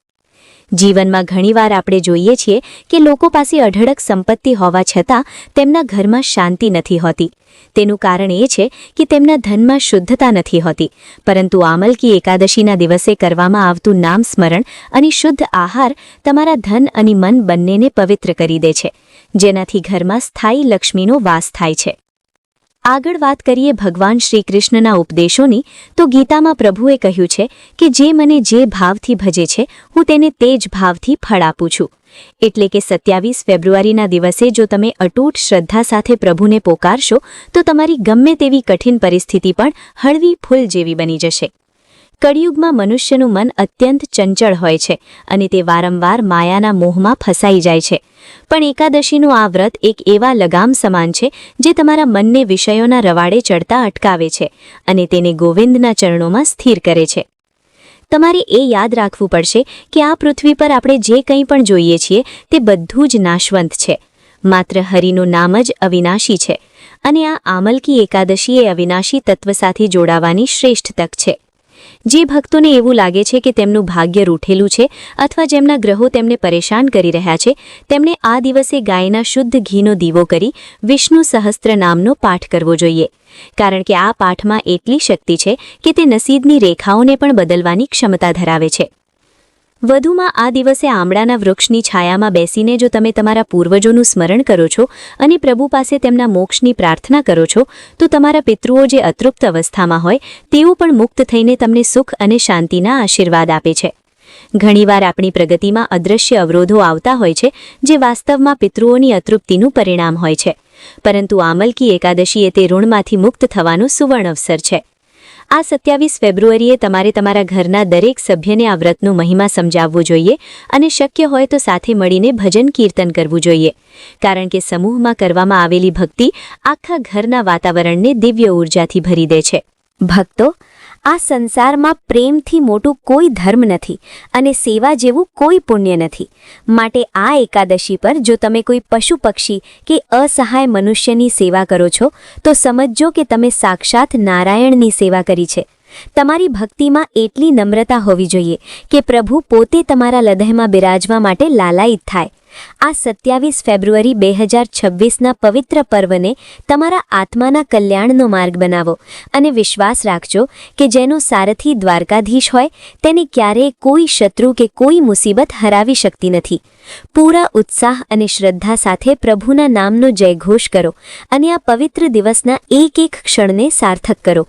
જીવનમાં ઘણીવાર આપણે જોઈએ છીએ કે લોકો પાસે અઢળક સંપત્તિ હોવા છતાં તેમના ઘરમાં શાંતિ નથી હોતી. તેનું કારણ એ છે કે તેમના ધનમાં શુદ્ધતા નથી હોતી. પરંતુ આમલકી એકાદશીના દિવસે કરવામાં આવતું નામ સ્મરણ અને શુદ્ધ આહાર તમારા ધન અને મન બંનેને પવિત્ર કરી દે છે, જેનાથી ઘરમાં સ્થાયી લક્ષ્મીનો વાસ થાય છે. આગળ વાત કરીએ ભગવાન શ્રી કૃષ્ણના ઉપદેશોની, તો ગીતામાં પ્રભુએ કહ્યું છે કે જે મને જે ભાવથી ભજે છે, હું તેને તે જ ભાવથી ફળ આપું છું. એટલે કે 27 ફેબ્રુઆરીના દિવસે જો તમે અતૂટ શ્રદ્ધા સાથે પ્રભુને પોકારશો, તો તમારી ગમે તેવી કઠિન પરિસ્થિતિ પણ હળવી ફૂલ જેવી બની જશે. કળિયુગમાં મનુષ્યનું મન અત્યંત ચંચળ હોય છે અને તે વારંવાર માયાના મોહમાં ફસાઈ જાય છે. પણ એકાદશીનું આ વ્રત એક એવા લગામ સમાન છે જે તમારા મનને વિષયોના રવાડે ચડતા અટકાવે છે અને તેને ગોવિંદના ચરણોમાં સ્થિર કરે છે. તમારે એ યાદ રાખવું પડશે કે આ પૃથ્વી પર આપણે જે કંઈ પણ જોઈએ છીએ તે બધું જ નાશવંત છે. માત્ર હરિનું નામ જ અવિનાશી છે અને આ આમલકી એકાદશી એ અવિનાશી તત્વ સાથે જોડાવાની શ્રેષ્ઠ તક છે. જે ભક્તોને એવું લાગે છે કે તેમનું ભાગ્ય રૂઠેલું છે અથવા જેમના ગ્રહો તેમને પરેશાન કરી રહ્યા છે, તેમણે આ દિવસે ગાયના શુદ્ધ ઘીનો દીવો કરી વિષ્ણુ સહસ્ત્ર નામનો પાઠ કરવો જોઈએ, કારણ કે આ પાઠમાં એટલી શક્તિ છે કે તે નસીબની રેખાઓને પણ બદલવાની ક્ષમતા ધરાવે છે. વધુમાં આ દિવસે આમળાના વૃક્ષની છાયામાં બેસીને જો તમે તમારા પૂર્વજોનું સ્મરણ કરો છો અને પ્રભુ પાસે તેમના મોક્ષની પ્રાર્થના કરો છો, તો તમારા પિતૃઓ જે અતૃપ્ત અવસ્થામાં હોય તેઓ પણ મુક્ત થઈને તમને સુખ અને શાંતિના આશીર્વાદ આપે છે. ઘણીવાર આપણી પ્રગતિમાં અદૃશ્ય અવરોધો આવતા હોય છે, જે વાસ્તવમાં પિતૃઓની અતૃપ્તિનું પરિણામ હોય છે. પરંતુ આમલકી એકાદશી એ તે ઋણમાંથી મુક્ત થવાનો સુવર્ણ અવસર છે. આ 27 ફેબ્રુઆરીએ તમારે તમારા ઘરના દરેક સભ્યને આ વ્રતનો મહિમા સમજાવવો જોઈએ અને શક્ય હોય તો સાથે મળીને ભજન કીર્તન કરવું જોઈએ, કારણ કે સમૂહમાં કરવામાં આવેલી ભક્તિ આખા ઘરના વાતાવરણને દિવ્ય ઉર્જાથી ભરી દે છે. ભક્તો, આ સંસારમાં પ્રેમથી મોટું કોઈ ધર્મ નથી અને સેવા જેવું કોઈ પુણ્ય નથી. માટે આ એકાદશી પર જો તમે કોઈ પશુ પક્ષી કે અસહાય મનુષ્યની સેવા કરો છો તો સમજજો કે તમે સાક્ષાત નારાયણની સેવા કરી છે. તમારી ભક્તિમાં એટલી નમ્રતા હોવી જોઈએ કે પ્રભુ પોતે તમારા હૃદયમાં બિરાજવા માટે લાલાયિત થાય. આ 27 ફેબ્રુઆરી 2026ના પવિત્ર પર્વને તમારા આત્માના કલ્યાણનો માર્ગ બનાવો અને વિશ્વાસ રાખજો કે જેનો સારથી દ્વારકાધીશ હોય તેને ક્યારેય કોઈ શત્રુ કે કોઈ મુસીબત હરાવી શકતી નથી. પૂરા ઉત્સાહ અને શ્રદ્ધા સાથે પ્રભુના નામનો જયઘોષ કરો અને આ પવિત્ર દિવસના એક એક ક્ષણને સાર્થક કરો.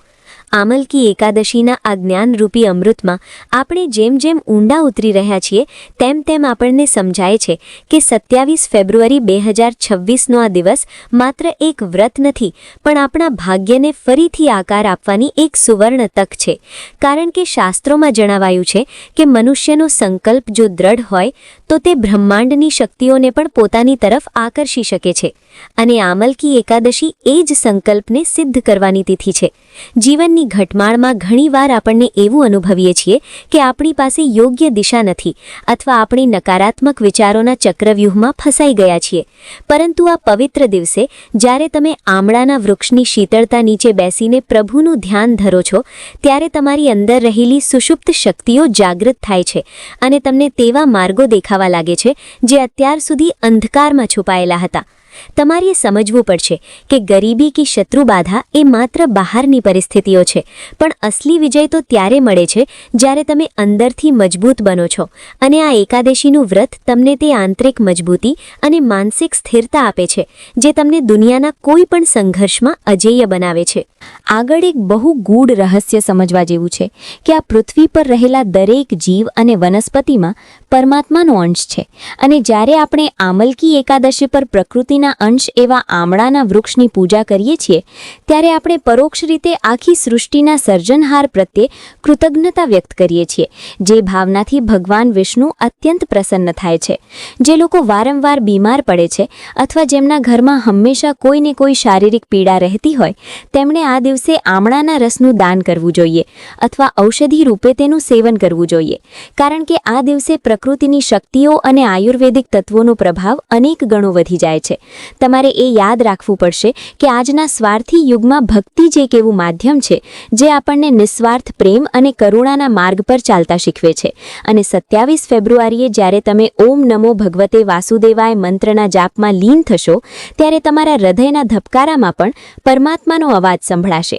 આમલકી એકાદશીના આ જ્ઞાનરૂપી અમૃતમાં આપણે જેમ જેમ ઊંડા ઉતરી રહ્યા છીએ તેમ તેમ આપણને સમજાય છે કે 27 ફેબ્રુઆરી 2026નો આ દિવસ માત્ર એક વ્રત નથી પણ આપણા ભાગ્યને ફરીથી આકાર આપવાની એક સુવર્ણ તક છે. કારણ કે શાસ્ત્રોમાં જણાવાયું છે કે મનુષ્યનો સંકલ્પ જો દ્રઢ હોય તો તે બ્રહ્માંડની શક્તિઓને પણ પોતાની તરફ આકર્ષી શકે છે અને આમલકી એકાદશી એ જ સંકલ્પને સિદ્ધ કરવાની તિથિ છે. જીવનની ઘટમાળમાં ઘણીવાર આપણને એવું અનુભવીએ છીએ કે આપણી પાસે યોગ્ય દિશા નથી અથવા આપણી નકારાત્મક વિચારોના ચક્રવ્યૂહમાં ફસાઈ ગયા છીએ. પરંતુ આ પવિત્ર દિવસે જ્યારે તમે આમળાના વૃક્ષની શીતળતા નીચે બેસીને પ્રભુનું ધ્યાન ધરો છો ત્યારે તમારી અંદર રહેલી સુષુપ્ત શક્તિઓ જાગૃત થાય છે અને તમને તેવા માર્ગો દેખાવા લાગે છે જે અત્યાર સુધી અંધકારમાં છુપાયેલા હતા. તમારે સમજવું પડશે કે ગરીબી કે શત્રુબાધા એ માત્ર બહારની પરિસ્થિતિઓ છે પણ અસલી વિજય તો ત્યારે મળે છે જ્યારે તમે અંદરથી મજબૂત બનો છો અને આ એકાદશીનું વ્રત તમને તે આંતરિક મજબૂતી અને માનસિક સ્થિરતા આપે છે જે તમને દુનિયાના કોઈ પણ સંઘર્ષમાં અજેય બનાવે છે. આગળ એક બહુ ગૂઢ રહસ્ય સમજવા જેવું છે કે આ પૃથ્વી પર રહેલા દરેક જીવ અને વનસ્પતિમાં પરમાત્માનો અંશ છે અને જ્યારે આપણે આમલકી એકાદશી પર પ્રકૃતિના અંશ એવા આમળાના વૃક્ષની પૂજા કરીએ છીએ ત્યારે આપણે પરોક્ષ રીતે આખી સૃષ્ટિના સર્જનહાર પ્રત્યે કૃતજ્ઞતા વ્યક્ત કરીએ છીએ જે ભાવનાથી ભગવાન વિષ્ણુ અત્યંત પ્રસન્ન થાય છે. જે લોકો વારંવાર બીમાર પડે છે અથવા જેમના ઘરમાં હંમેશા કોઈને કોઈ શારીરિક પીડા રહેતી હોય તેમણે આ દિવસે આમળાના રસનું દાન કરવું જોઈએ અથવા ઔષધિ રૂપે તેનું સેવન કરવું જોઈએ કારણ કે આ દિવસે પ્રકૃતિની શક્તિઓ અને આયુર્વેદિક તત્વોનો પ્રભાવ અનેક ગણો વધી જાય છે. તમારે એ યાદ રાખવું પડશે કે આજના સ્વાર્થી યુગમાં ભક્તિ જ એક એવું માધ્યમ છે જે આપણને નિસ્વાર્થ પ્રેમ અને કરુણાના માર્ગ પર ચાલતા શીખવે છે અને 27 ફેબ્રુઆરીએ જ્યારે તમે ઓમ નમો ભગવતે વાસુદેવાય મંત્રના જાપમાં લીન થશો ત્યારે તમારા હૃદયના ધબકારામાં પણ પરમાત્માનો અવાજ સંભળાશે.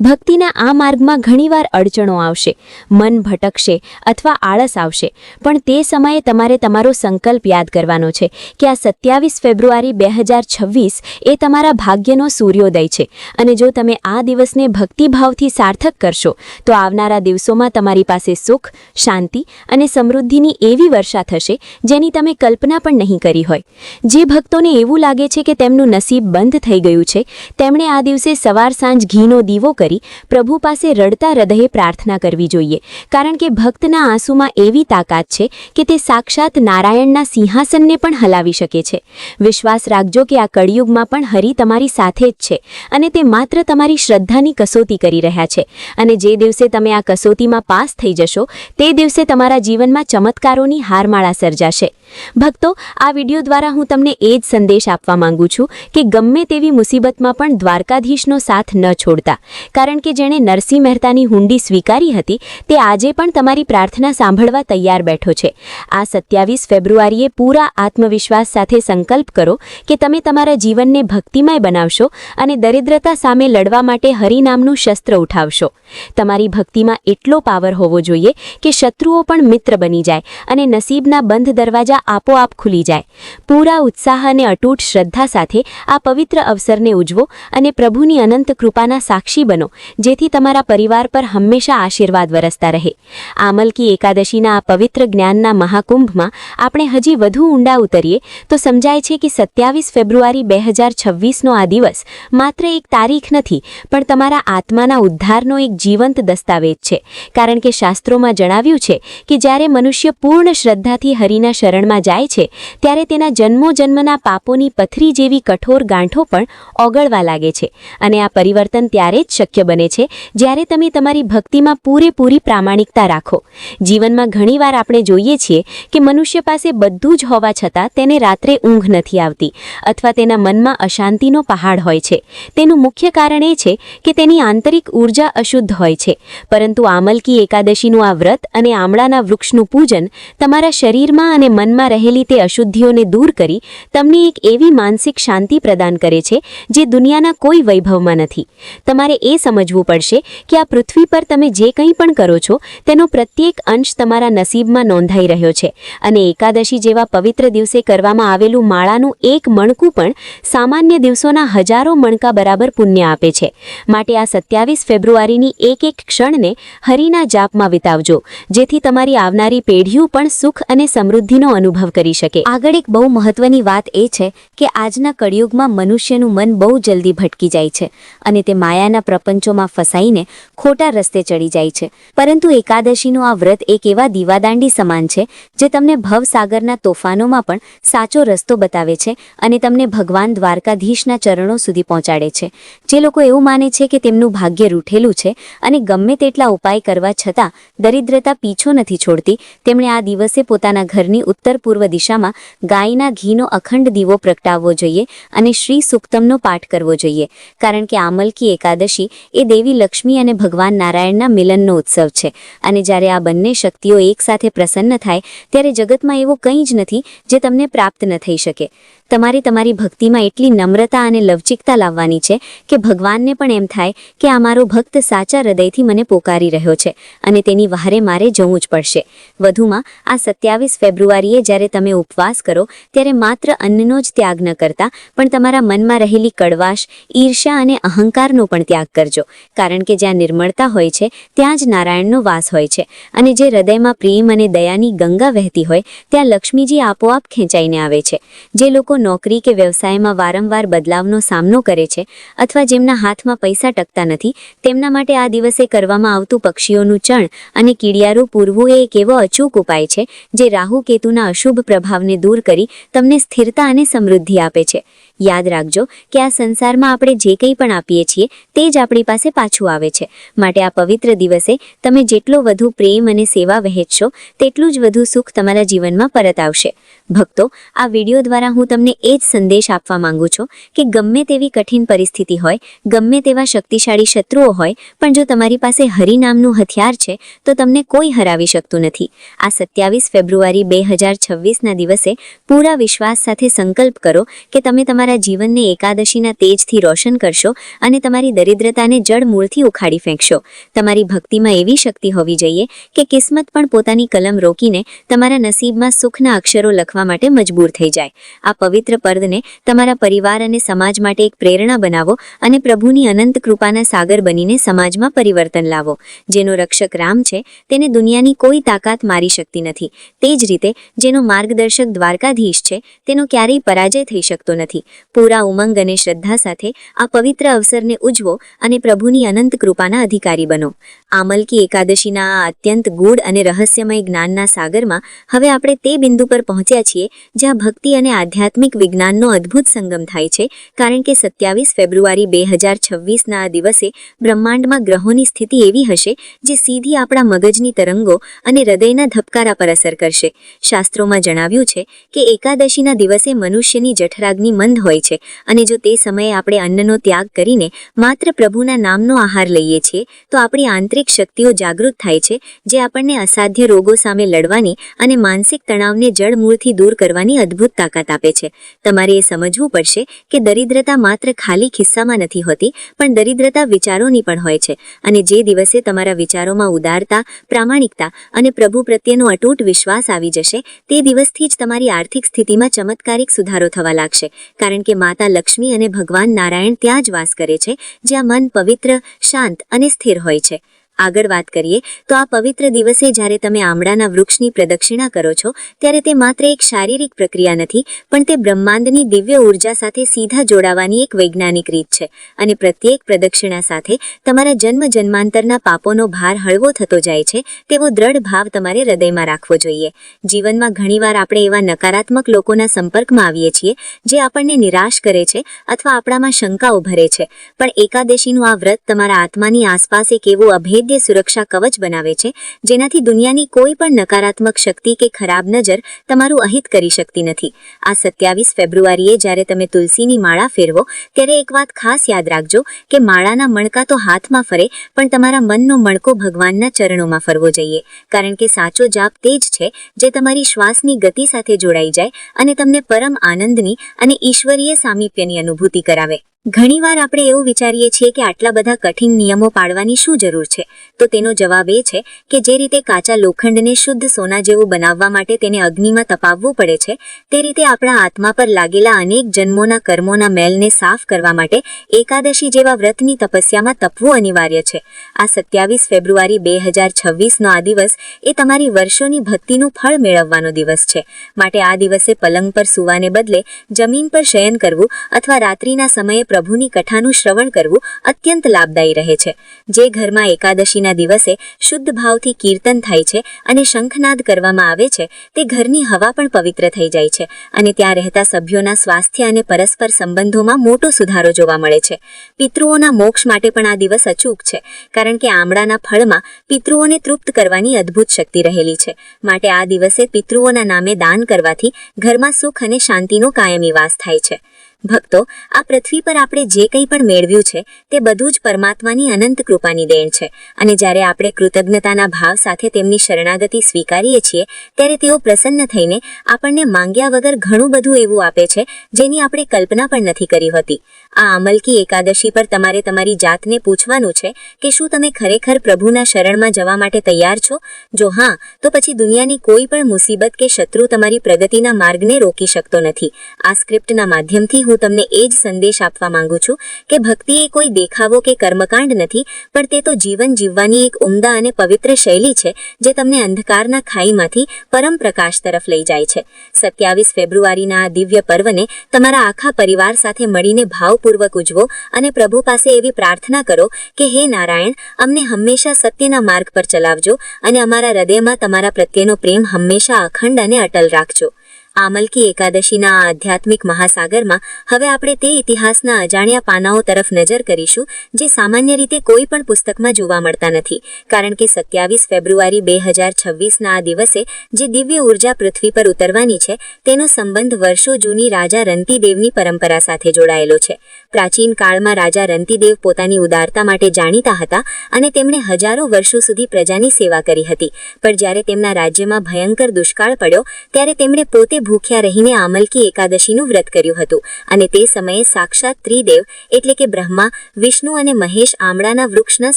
ભક્તિના આ માર્ગમાં ઘણીવાર અડચણો આવશે, મન ભટકશે અથવા આળસ આવશે પણ તે સમયે તમારે તમારો સંકલ્પ યાદ કરવાનો છે કે આ 27 ફેબ્રુઆરી 2026 એ તમારા ભાગ્યનો સૂર્યોદય છે અને જો તમે આ દિવસને ભક્તિભાવથી સાર્થક કરશો તો આવનારા દિવસોમાં તમારી પાસે સુખ, શાંતિ અને સમૃદ્ધિની એવી વર્ષા થશે જેની તમે કલ્પના પણ નહીં કરી હોય. જે ભક્તોને એવું લાગે છે કે તેમનું નસીબ બંધ થઈ ગયું છે તેમણે આ દિવસે સવાર સાંજ ઘીનો દીવો કરી પ્રભુ પાસે રડતા હૃદયે પ્રાર્થના કરવી જોઈએ કારણ કે ભક્તના આંસુમાં એવી તાકાત છે કે તે સાક્ષાત નારાયણના સિંહાસનને પણ હલાવી શકે છે. વિશ્વાસ રાખજો કે આ કળિયુગમાં પણ હરિ તમારી સાથે જ છે અને તે માત્ર તમારી શ્રદ્ધાની કસોટી કરી રહ્યા છે અને જે દિવસે તમે આ કસોટીમાં પાસ થઈ જશો તે દિવસે તમારા જીવનમાં ચમત્કારોની હારમાળા સર્જાશે. ભક્તો, આ વિડીયો દ્વારા હું તમને એ જ સંદેશ આપવા માંગુ છું કે ગમે તેવી મુસીબતમાં પણ દ્વારકાધીશનો સાથ ન છોડતા કારણ કે જેણે નરસિંહ મહેતાની હુંડી સ્વીકારી હતી તે આજે પણ તમારી પ્રાર્થના સાંભળવા તૈયાર બેઠો છે. આ 27 ફેબ્રુઆરીએ પૂરા આત્મવિશ્વાસ સાથે સંકલ્પ કરો કે તમે તમારા જીવનને ભક્તિમય બનાવશો અને દરિદ્રતા સામે લડવા માટે હરિનામનું શસ્ત્ર ઉઠાવશો. તમારી ભક્તિમાં એટલો પાવર હોવો જોઈએ કે શત્રુઓ પણ મિત્ર બની જાય અને નસીબના બંધ દરવાજા આપોઆપ ખુલી જાય. પૂરા ઉત્સાહ અને અતૂટ શ્રદ્ધા સાથે આ પવિત્ર અવસરને ઉજવો અને પ્રભુની અનંત કૃપાના સાક્ષી બનો જેથી તમારા પરિવાર પર હંમેશા આશીર્વાદ વરસતા રહે. આમલકી એકાદશીના આ પવિત્ર જ્ઞાનના મહાકુંભમાં આપણે હજી વધુ ઊંડા ઉતરીએ તો સમજાય છે કે 27 ફેબ્રુઆરી 2026નો આ દિવસ માત્ર એક તારીખ નથી, પણ તમારા આત્માના ઉદ્ધારનો એક જીવંત દસ્તાવેજ છે. કારણ કે શાસ્ત્રોમાં જણાવ્યું છે કે જ્યારે મનુષ્ય પૂર્ણ શ્રદ્ધાથી હરિના શરણમાં જાય છે, ત્યારે તેના જન્મોજન્મના પાપોની પથરી જેવી કઠોર ગાંઠો પણ ઓગળવા લાગે છે. અને આ પરિવર્તન ત્યારે જ શક્ય બને છે જ્યારે તમે તમારી ભક્તિમાં પૂરેપૂરી પ્રામાણિકતા રાખો. જીવનમાં ઘણીવાર આપણે જોઈએ છીએ કે મનુષ્ય પાસે બધું જ હોવા છતાં તેને રાત્રે ઊંઘ નથી આવતી, અથવા તેના મનમાં અશાંતિનો પહાડ હોય છે. તેનું મુખ્ય કારણ એ છે કે તેની આંતરિક ઊર્જા અશુદ્ધ હોય છે. પરંતુ આમલકી એકાદશીનું આ વ્રત અને આમળાના વૃક્ષનું પૂજન તમારા શરીરમાં અને મનમાં રહેલી તે અશુદ્ધિઓને દૂર કરી તમને એક એવી માનસિક શાંતિ પ્રદાન કરે છે જે દુનિયાના કોઈ વૈભવમાં નથી. તમારે એ સમજવું પડશે કે આ પૃથ્વી પર તમે જે કંઈ પણ કરો છો તેનો પ્રત્યેક અંશ તમારા નસીબમાં નોંધાઈ રહ્યો છે. અને એકાદશી જેવા પવિત્ર દિવસે કરવામાં આવેલું માળાનું એક મણકું પણ સામાન્ય દિવસોના હજારો મણકા બરાબર પુણ્ય આપે છે. માટે આ 27 ફેબ્રુઆરીની એક એક ક્ષણને હરિના જાપમાં વિતાવજો, જેથી તમારી આવનારી પેઢીઓ પણ સુખ અને સમૃદ્ધિનો અનુભવ કરી શકે. આગળ એક બહુ મહત્વની વાત એ છે કે આજના કળિયુગમાં મનુષ્યનું મન બહુ જલ્દી ભટકી જાય છે અને તે માયાના પ્રપંચોમાં ફસાઈને ખોટા રસ્તે ચડી જાય છે. પરંતુ એકાદશીનું આ વ્રત એક એવા દીવાદાંડી સમાન છે જે તમને ભવસાગરના તોફાનોમાં પણ સાચો રસ્તો બતાવે છે અને તમને ભગવાન દ્વારકાધીશના ચરણો સુધી પહોંચાડે છે. જે લોકો એવું માને છે કે તેમનું ભાગ્ય રૂઠેલું છે અને ગમે તેટલા ઉપાય કરવા છતાં દરિદ્રતા પીછો નથી છોડતી, તેમણે આ દિવસે પોતાના ઘરની ઉત્તર પૂર્વ દિશામાં ગાયના ઘીનો અખંડ દીવો પ્રગટાવવો જોઈએ અને શ્રી સુક્તમનો પાઠ કરવો જોઈએ. કારણ કે આમલકી એકાદશી એ દેવી લક્ષ્મી અને ભગવાન નારાયણના મિલનનો ઉત્સવ છે. અને જ્યારે આ બંને શક્તિઓ એકસાથે પ્રસન્ન થાય ત્યારે જગતમાં એવું કંઈ જ નથી જે તમને પ્રાપ્ત ન થઈ શકે. તમારે તમારી ભક્તિમાં એટલી નમ્રતા અને લવચિકતા લાવવાની છે કે ભગવાનને પણ એમ થાય કે આ મારો ભક્ત સાચા હૃદયથી મને પોકારી રહ્યો છે અને તેની વહારે મારે જવું જ પડશે. વધુમાં આ 27 ફેબ્રુઆરીએ જ્યારે તમે ઉપવાસ કરો ત્યારે માત્ર અન્નનો જ ત્યાગ ન કરતા પણ તમારા મનમાં રહેલી કડવાશ, ઈર્ષ્યા અને અહંકારનો પણ ત્યાગ કરજો. કારણ કે જ્યાં નિર્મળતા હોય છે ત્યાં જ નારાયણનો વાસ હોય છે અને જે હૃદયમાં પ્રેમ અને દયાની ગંગા વહેતી હોય ત્યાં લક્ષ્મીજી આપોઆપ ખેંચાઈને આવે છે. જે લોકો નોકરી કે વ્યવસાયમાં વારંવાર બદલાવનો સામનો કરે છે અથવા જેમના હાથમાં પૈસા ટકતા નથી, તેમના માટે આ દિવસે કરવામાં આવતું પક્ષીઓનું ચણ અને કીડિયારું પૂરવું એ એક એવો અચૂક ઉપાય છે જે રાહુ કેતુના અશુભ પ્રભાવને દૂર કરી તમને સ્થિરતા અને સમૃદ્ધિ આપે છે. યાદ રાખજો કે આ સંસારમાં આપણે જે કંઈ પણ આપીએ છીએ તે જ આપણી પાસે પાછું આવે છે. માટે આ પવિત્ર દિવસે તમે જેટલો વધુ પ્રેમ અને સેવા વહેંચશો તેટલું જ વધુ સુખ તમારા જીવનમાં પરત આવશે. ભક્તો, આ વિડીયો દ્વારા હું તમને એ જ સંદેશ આપવા માંગુ છું કે ગમે તેવી કઠિન પરિસ્થિતિ હોય, ગમે તેવા શક્તિશાળી શત્રુઓ હોય, પણ જો તમારી પાસે હરિનામનું હથિયાર છે તો તમને કોઈ હરાવી શકતું નથી. આ 27 ફેબ્રુઆરી 2026ના દિવસે પૂરા વિશ્વાસ સાથે સંકલ્પ કરો કે તમે તમારા જીવનને એકાદશીના તેજથી રોશન કરશો અને તમારી દરિદ્રતાને જડ મૂળથી ઉખાડી ફેંકશો. તમારી ભક્તિમાં એવી શક્તિ હોવી જોઈએ કે કિસ્મત પણ પોતાની કલમ રોકીને તમારા નસીબમાં સુખના અક્ષરો લખવા માટે મજબૂર થઈ જાય. આ પવિત્ર પર્વને તમારા પરિવાર અને સમાજ માટે એક પ્રેરણા બનાવો અને પ્રભુની અનંત કૃપાના સાગર બનીને સમાજમાં પરિવર્તન લાવો. જેનો રક્ષક રામ છે તેને દુનિયાની કોઈ તાકાત મારી શકતી નથી. તે જ રીતે જેનો માર્ગદર્શક દ્વારકાધીશ છે તેનો ક્યારેય પરાજય થઈ શકતો નથી. પૂરા ઉમંગ અને શ્રદ્ધા સાથે આ પવિત્ર અવસરને ઉજવો અને પ્રભુની અનંત કૃપાના અધિકારી બનો. આમલકી એકાદશીના આ અત્યંત ગૂઢ અને રહસ્યમય જ્ઞાનના સાગરમાં હવે આપણે તે બિંદુ પર પહોંચ્યા છીએ જ્યાં ભક્તિ અને આધ્યાત્મિક વિજ્ઞાનનો અદ્ભુત સંગમ થાય છે. કારણ કે 27 ફેબ્રુઆરી 2026ના આ દિવસે બ્રહ્માંડમાં ગ્રહોની સ્થિતિ એવી હશે જે સીધી આપણા મગજની તરંગો અને હૃદયના ધબકારા પર અસર કરશે. શાસ્ત્રોમાં જણાવ્યું છે કે એકાદશીના દિવસે મનુષ્યની જઠરાગ્નિ મંદ હોય છે અને જો તે સમયે આપણે અન્નનો ત્યાગ કરીને માત્ર પ્રભુના નામનો આહાર લઈએ છીએ તો આપણી આંતરિક શક્તિઓ જાગૃત થાય છે, જે આપણને અસાધ્ય રોગો સામે લડવાની અને માનસિક તણાવને જડમૂળથી દૂર કરવાની અદ્ભુત તાકાત આપે છે. તમારે એ સમજવું પડશે કે દરિદ્રતા માત્ર ખાલી ખિસ્સામાં નથી હોતી, પણ દરિદ્રતા વિચારોની પણ હોય છે. અને જે દિવસે તમારા વિચારોમાં ઉદારતા, પ્રામાણિકતા અને પ્રભુ પ્રત્યેનો અતૂટ વિશ્વાસ આવી જશે તે દિવસથી જ તમારી આર્થિક સ્થિતિમાં ચમત્કારિક સુધારો થવા લાગશે. કારણ કે માતા લક્ષ્મી અને ભગવાન નારાયણ ત્યાં જ વાસ કરે છે જ્યાં મન પવિત્ર, શાંત અને સ્થિર હોય છે. આગળ વાત કરીએ તો આ પવિત્ર દિવસે જ્યારે તમે આમળાના વૃક્ષની પ્રદક્ષિણા કરો છો ત્યારે તે માત્ર એક શારીરિક પ્રક્રિયા નથી, પણ તે બ્રહ્માંડની દિવ્ય ઉર્જા સાથે સીધા જોડાવાની એક વૈજ્ઞાનિક રીત છે. અને પ્રત્યેક પ્રદક્ષિણા સાથે તમારા જન્મ જન્માંતરના પાપોનો ભાર હળવો થતો જાય છે, તેવો દ્રઢ ભાવ તમારે હૃદયમાં રાખવો જોઈએ. જીવનમાં ઘણીવાર આપણે એવા નકારાત્મક લોકોના સંપર્કમાં આવીએ છીએ જે આપણને નિરાશ કરે છે અથવા આપણામાં શંકાઓ ભરે છે, પણ એકાદશીનું આ વ્રત તમારા આત્માની આસપાસ એક એવું અભેદ્ય સુરક્ષા કવચ બનાવે છે જેનાથી દુનિયાની કોઈ પણ નકારાત્મક શક્તિ કે ખરાબ નજર તમારું અહિત કરી શકતી નથી. આ 27 ફેબ્રુઆરીએ જ્યારે તમે તુલસીની માળા ફેરવો ત્યારે એક વાત ખાસ યાદ રાખજો કે માળાના મણકા તો હાથમાં ફરે, પણ તમારા મનનો મણકો ભગવાનના ચરણોમાં ફરવો જોઈએ, કારણ કે સાચો જાપ તે જ છે જે તમારી શ્વાસની ગતિ સાથે જોડાઈ જાય અને તમને પરમ આનંદની અને ઈશ્વરીય સામીપ્યની અનુભૂતિ કરાવે. ઘણીવાર આપણે એવું વિચારીએ છીએ કે આટલા બધા કઠિન નિયમો પાળવાની શું જરૂર છે, તો તેનો જવાબ એ છે કે જે રીતે કાચા લોખંડને શુદ્ધ સોના જેવું બનાવવા માટે તેને અગ્નિમાં તપાવવું પડે છે, તે રીતે આપણા આત્મા પર લાગેલા અનેક જન્મોના કર્મોના મેલને સાફ કરવા માટે એકાદશી જેવા વ્રતની તપસ્યામાં તપવું અનિવાર્ય છે. આ 27 ફેબ્રુઆરી 2026નો આ દિવસ એ તમારી વર્ષોની ભક્તિનું ફળ મેળવવાનો દિવસ છે. માટે આ દિવસે પલંગ પર સૂવાને બદલે જમીન પર શયન કરવું અથવા રાત્રિના સમયે પ્રભુની કથાનું શ્રવણ કરવું અત્યંત લાભદાયી રહે છે. જે ઘરમાં એકાદશીના દિવસે શુદ્ધ ભાવથી કીર્તન થાય છે અને શંખનાદ કરવામાં આવે છે, તે ઘરની હવા પણ પવિત્ર થઈ જાય છે અને ત્યાં રહેતા સભ્યોના સ્વાસ્થ્ય અને પરસ્પર સંબંધોમાં મોટો સુધારો જોવા મળે છે. પિતૃઓના મોક્ષ માટે પણ આ દિવસ અચૂક છે, કારણ કે આમળાના ફળમાં પિતૃઓને તૃપ્ત કરવાની અદ્ભુત શક્તિ રહેલી છે. માટે આ દિવસે પિતૃઓના નામે દાન કરવાથી ઘરમાં સુખ અને શાંતિનો કાયમી વાસ થાય છે. ભક્તો, આ પૃથ્વી પર આપણે જે કંઈ પણ મેળવ્યું છે તે બધું જ પરમાત્માની અનંત કૃપાની દેણ છે, અને જ્યારે આપણે કૃતજ્ઞતાના ભાવ સાથે તેમની શરણાગતિ સ્વીકારીએ છીએ ત્યારે તેઓ પ્રસન્ન થઈને આપણને માંગ્યા વગર ઘણું બધું એવું આપે છે જેની આપણે કલ્પના પણ નથી કરી હોતી. આ અમલકી એકાદશી પર તમારે તમારી જાતને પૂછવાનું છે કે શું તમે ખરેખર પ્રભુના શરણમાં જવા માટે તૈયાર છો? જો હા, તો પછી દુનિયાની કોઈ પણ મુસીબત કે શત્રુ તમારી પ્રગતિના માર્ગને રોકી શકતો નથી. આ સ્ક્રિપ્ટના માધ્યમથી હું તમને એ જ સંદેશ આપવા માંગુ છું કે ભક્તિ એ કોઈ દેખાવો કે કર્મકાંડ નથી, પણ તે તો જીવન જીવવાની એક ઉમદા અને પવિત્ર શૈલી છે જે તમને અંધકારના ખાઈમાંથી પરમ પ્રકાશ તરફ લઈ જાય છે. 27 ફેબ્રુઆરીના આ દિવ્ય પર્વને તમારા આખા પરિવાર સાથે મળીને ભાવપૂર્વક ઉજવો અને પ્રભુ પાસે એવી પ્રાર્થના કરો કે હે નારાયણ, અમને હંમેશા સત્યના માર્ગ પર ચલાવજો અને અમારા હૃદયમાં તમારા પ્રત્યેનો પ્રેમ હંમેશા અખંડ અને અટલ રાખજો. આમલકી એકાદશીના આ આધ્યાત્મિક મહાસાગરમાં હવે આપણે તે ઇતિહાસના અજાણ્યા પાનાઓ તરફ નજર કરીશું જે સામાન્ય રીતે કોઈ પણ પુસ્તકમાં જોવા મળતા નથી, કારણ કે 27 ફેબ્રુઆરી 2026ના આ દિવસે જે દિવ્ય ઉર્જા પૃથ્વી પર ઉતરવાની છે તેનો સંબંધ વર્ષો જૂની રાજા રંતિદેવની પરંપરા સાથે જોડાયેલો છે. પ્રાચીન કાળમાં રાજા રંતિદેવ પોતાની ઉદારતા માટે જાણીતા હતા અને તેમણે હજારો વર્ષો સુધી પ્રજાની સેવા કરી હતી, પણ જ્યારે તેમના રાજ્યમાં ભયંકર દુષ્કાળ પડ્યો ત્યારે તેમણે પોતે ભૂખ્યા રહીને આમલકી એકાદશીનું વ્રત કર્યું હતું, અને તે સમયે સાક્ષાત ત્રિદેવ એટલે કે બ્રહ્મા, વિષ્ણુ અને મહેશ આમળાના વૃક્ષના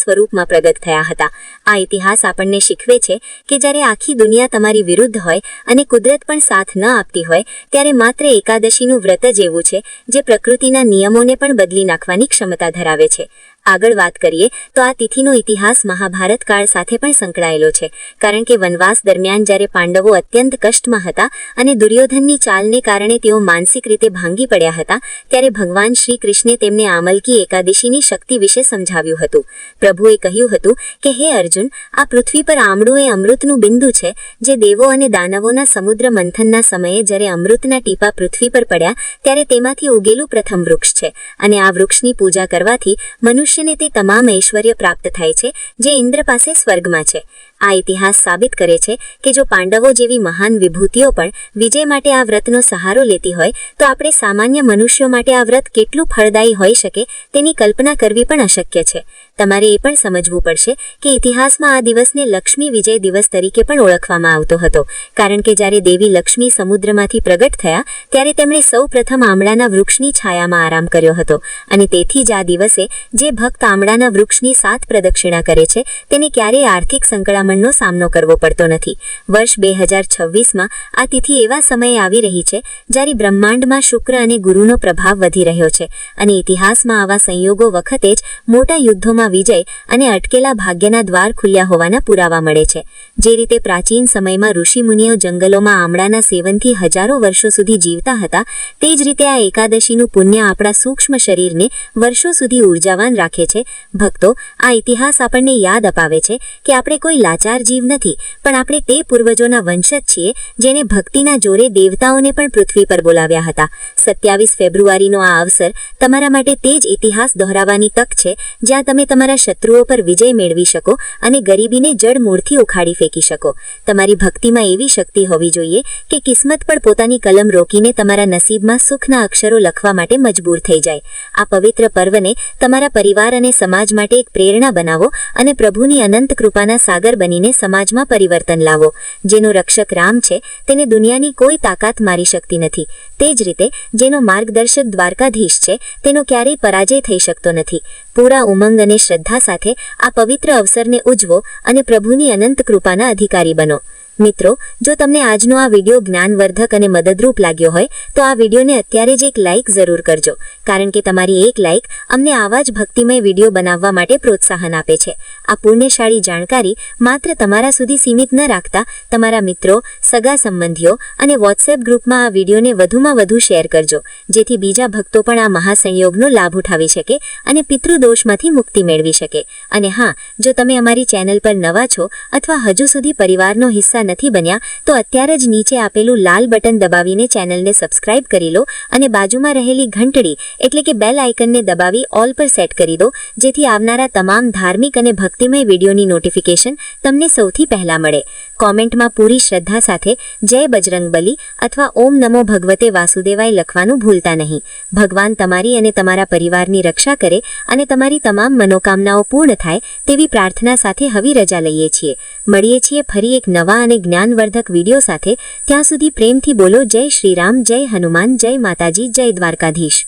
સ્વરૂપમાં પ્રગટ થયા હતા. આ ઇતિહાસ આપણને શીખવે છે કે જ્યારે આખી દુનિયા તમારી વિરુદ્ધ હોય અને કુદરત પણ સાથ ન આપતી હોય ત્યારે માત્ર એકાદશીનું વ્રત જ એવું છે જે પ્રકૃતિના નિયમોને પણ બદલી નાખવાની ક્ષમતા ધરાવે છે. આગળ વાત કરીએ તો આ તિથિનો ઇતિહાસ મહાભારત કાળ સાથે પણ સંકળાયેલો છે, કારણ કે વનવાસ દરમિયાન જ્યારે પાંડવો અત્યંત કષ્ટમાં હતા અને દુર્યોધનની ચાલને કારણે તેઓ માનસિક રીતે ભાંગી પડ્યા હતા, ત્યારે ભગવાન શ્રી કૃષ્ણે તેમને આમલકી એકાદશીની શક્તિ વિશે સમજાવ્યું હતું. પ્રભુએ કહ્યું હતું કે હે અર્જુન, આ પૃથ્વી પર આમળું એ અમૃતનું બિંદુ છે જે દેવો અને દાનવોના સમુદ્ર મંથનના સમયે જ્યારે અમૃતના ટીપા પૃથ્વી પર પડ્યા ત્યારે તેમાંથી ઉગેલું પ્રથમ વૃક્ષ છે, અને આ વૃક્ષની પૂજા કરવાથી મનુષ્યને તે તમામ ઐશ્વર્ય પ્રાપ્ત થાય છે જે ઇન્દ્ર પાસે સ્વર્ગમાં છે. આ ઇતિહાસ સાબિત કરે છે કે જો પાંડવો જેવી મહાન વિભૂતિઓ પણ વિજય માટે આ વ્રતનો સહારો લેતી હોય તો આપણે સામાન્ય મનુષ્યો માટે આ વ્રત કેટલું ફળદાયી હોઈ શકે તેની કલ્પના કરવી પણ અશક્ય છે. તમારે એ પણ સમજવું પડશે કે ઇતિહાસમાં આ દિવસને લક્ષ્મી વિજય દિવસ તરીકે પણ ઓળખવામાં આવતો હતો, કારણ કે જ્યારે દેવી લક્ષ્મી સમુદ્રમાંથી પ્રગટ થયા ત્યારે તેમણે સૌ પ્રથમ આમળાના વૃક્ષની છાયામાં આરામ કર્યો હતો, અને તેથી જ આ દિવસે જે ભક્ત આમળાના વૃક્ષની 7 પ્રદક્ષિણા કરે છે તેને ક્યારેય આર્થિક સંકળામણ આક્રમણનો સામનો કરવો પડતો નથી. વર્ષ 2026માં આ તિથિ એવા સમયે આવી રહી છે જ્યારે બ્રહ્માંડમાં શુક્ર અને ગુરુનો પ્રભાવ વધી રહ્યો છે અને ઇતિહાસમાં આવા સંયોગો વખતે જ મોટા યુદ્ધોમાં વિજય અને અટકેલા ભાગ્યના દ્વાર ખુલ્યા હોવાના પુરાવા મળે છે. જે રીતે પ્રાચીન સમયમાં ઋષિમુનિઓ જંગલોમાં આમળાના સેવનથી હજારો વર્ષો સુધી જીવતા હતા, તે જ રીતે આ એકાદશીનું પુણ્ય આપણા સૂક્ષ્મ શરીરને વર્ષો સુધી ઉર્જાવાન રાખે છે. ભક્તો, આ ઇતિહાસ આપણને યાદ અપાવે છે કે આપણે કોઈ લાચાર જીવ નથી, પણ આપણે તે પૂર્વજોના વંશજ છીએ જેને ભક્તિના જોરે દેવતાઓને પણ પૃથ્વી પર બોલાવ્યા હતા. 27 ફેબ્રુઆરીનો આ અવસર તમારા માટે તે જ ઇતિહાસ દોહરાવવાની તક છે જ્યાં તમે તમારા શત્રુઓ પર વિજય મેળવી શકો અને ગરીબીને જડમૂળથી ઉખાડી ફેંકી શકો. તમારી ભક્તિમાં એવી શક્તિ હોવી જોઈએ કે કિસ્મત પણ પોતાની કલમ રોકીને તમારા નસીબમાં સુખના અક્ષરો લખવા માટે મજબૂર થઈ જાય. આ પવિત્ર પર્વને તમારા પરિવાર અને સમાજ માટે એક પ્રેરણા બનાવો અને પ્રભુની અનંત કૃપાના સાગર બનીને સમાજમાં પરિવર્તન લાવો. જેનો રક્ષક રામ છે તેને દુનિયાની કોઈ તાકાત મારી શકતી નથી. તે જ રીતે જેનો માર્ગદર્શક દ્વારકાધીશ છે તેનો ક્યારેય પરાજય થઈ શકતો નથી. પૂરા ઉમંગ અને શ્રદ્ધા સાથે આ પવિત્ર અવસરને ઉજવો અને પ્રભુની અનંત કૃપાના અધિકારી બનો. મિત્રો, જો તમને આજનો આ વિડીયો જ્ઞાનવર્ધક અને મદદરૂપ લાગ્યો હોય તો આ વિડીયોને અત્યારે જ એક લાઇક જરૂર કરજો, કારણ કે તમારી એક લાઇક અમને આવા જ ભક્તિમય વિડીયો બનાવવા માટે પ્રોત્સાહન આપે છે. આ પુણ્યશાળી જાણકારી માત્ર તમારા સુધી સીમિત ન રાખતા તમારા મિત્રો, સગા સંબંધીઓ અને વોટ્સએપ ગ્રુપમાં આ વિડીયોને વધુમાં વધુ શેર કરજો, જેથી બીજા ભક્તો પણ આ મહાસંયોગનો લાભ ઉઠાવી શકે અને પિતૃદોષમાંથી મુક્તિ મેળવી શકે. અને હા, જો તમે અમારી ચેનલ પર નવા છો અથવા હજુ સુધી પરિવારનો હિસ્સા નથી બન્યા તો અત્યારે જ નીચે આપેલું લાલ બટન દબાવીને ચેનલને સબસ્ક્રાઇબ કરી લો અને બાજુમાં રહેલી ઘંટડી એટલે કે બેલ આઇકનને દબાવી ઓલ પર સેટ કરી દો, જેથી આવનારા તમામ ધાર્મિક અને ભક્તિમય વિડીયોની નોટિફિકેશન તમને સૌથી પહેલા મળે. કોમેન્ટમાં પૂરી શ્રદ્ધા સાથે જય બજરંગબલી અથવા ઓમ નમો ભગવતે વાસુદેવાય લખવાનું ભૂલતા નહીં. ભગવાન તમારી અને તમારા પરિવારની રક્ષા કરે અને તમારી તમામ મનોકામનાઓ પૂર્ણ થાય તેવી પ્રાર્થના સાથે હવે રજા લઈએ છીએ. મળીએ છીએ ફરી એક નવા અને જ્ઞાનવર્ધક વિડીયો સાથે. ત્યાં સુધી પ્રેમથી બોલો જય શ્રી રામ, જય હનુમાન, જય માતાજી, જય દ્વારકાધીશ.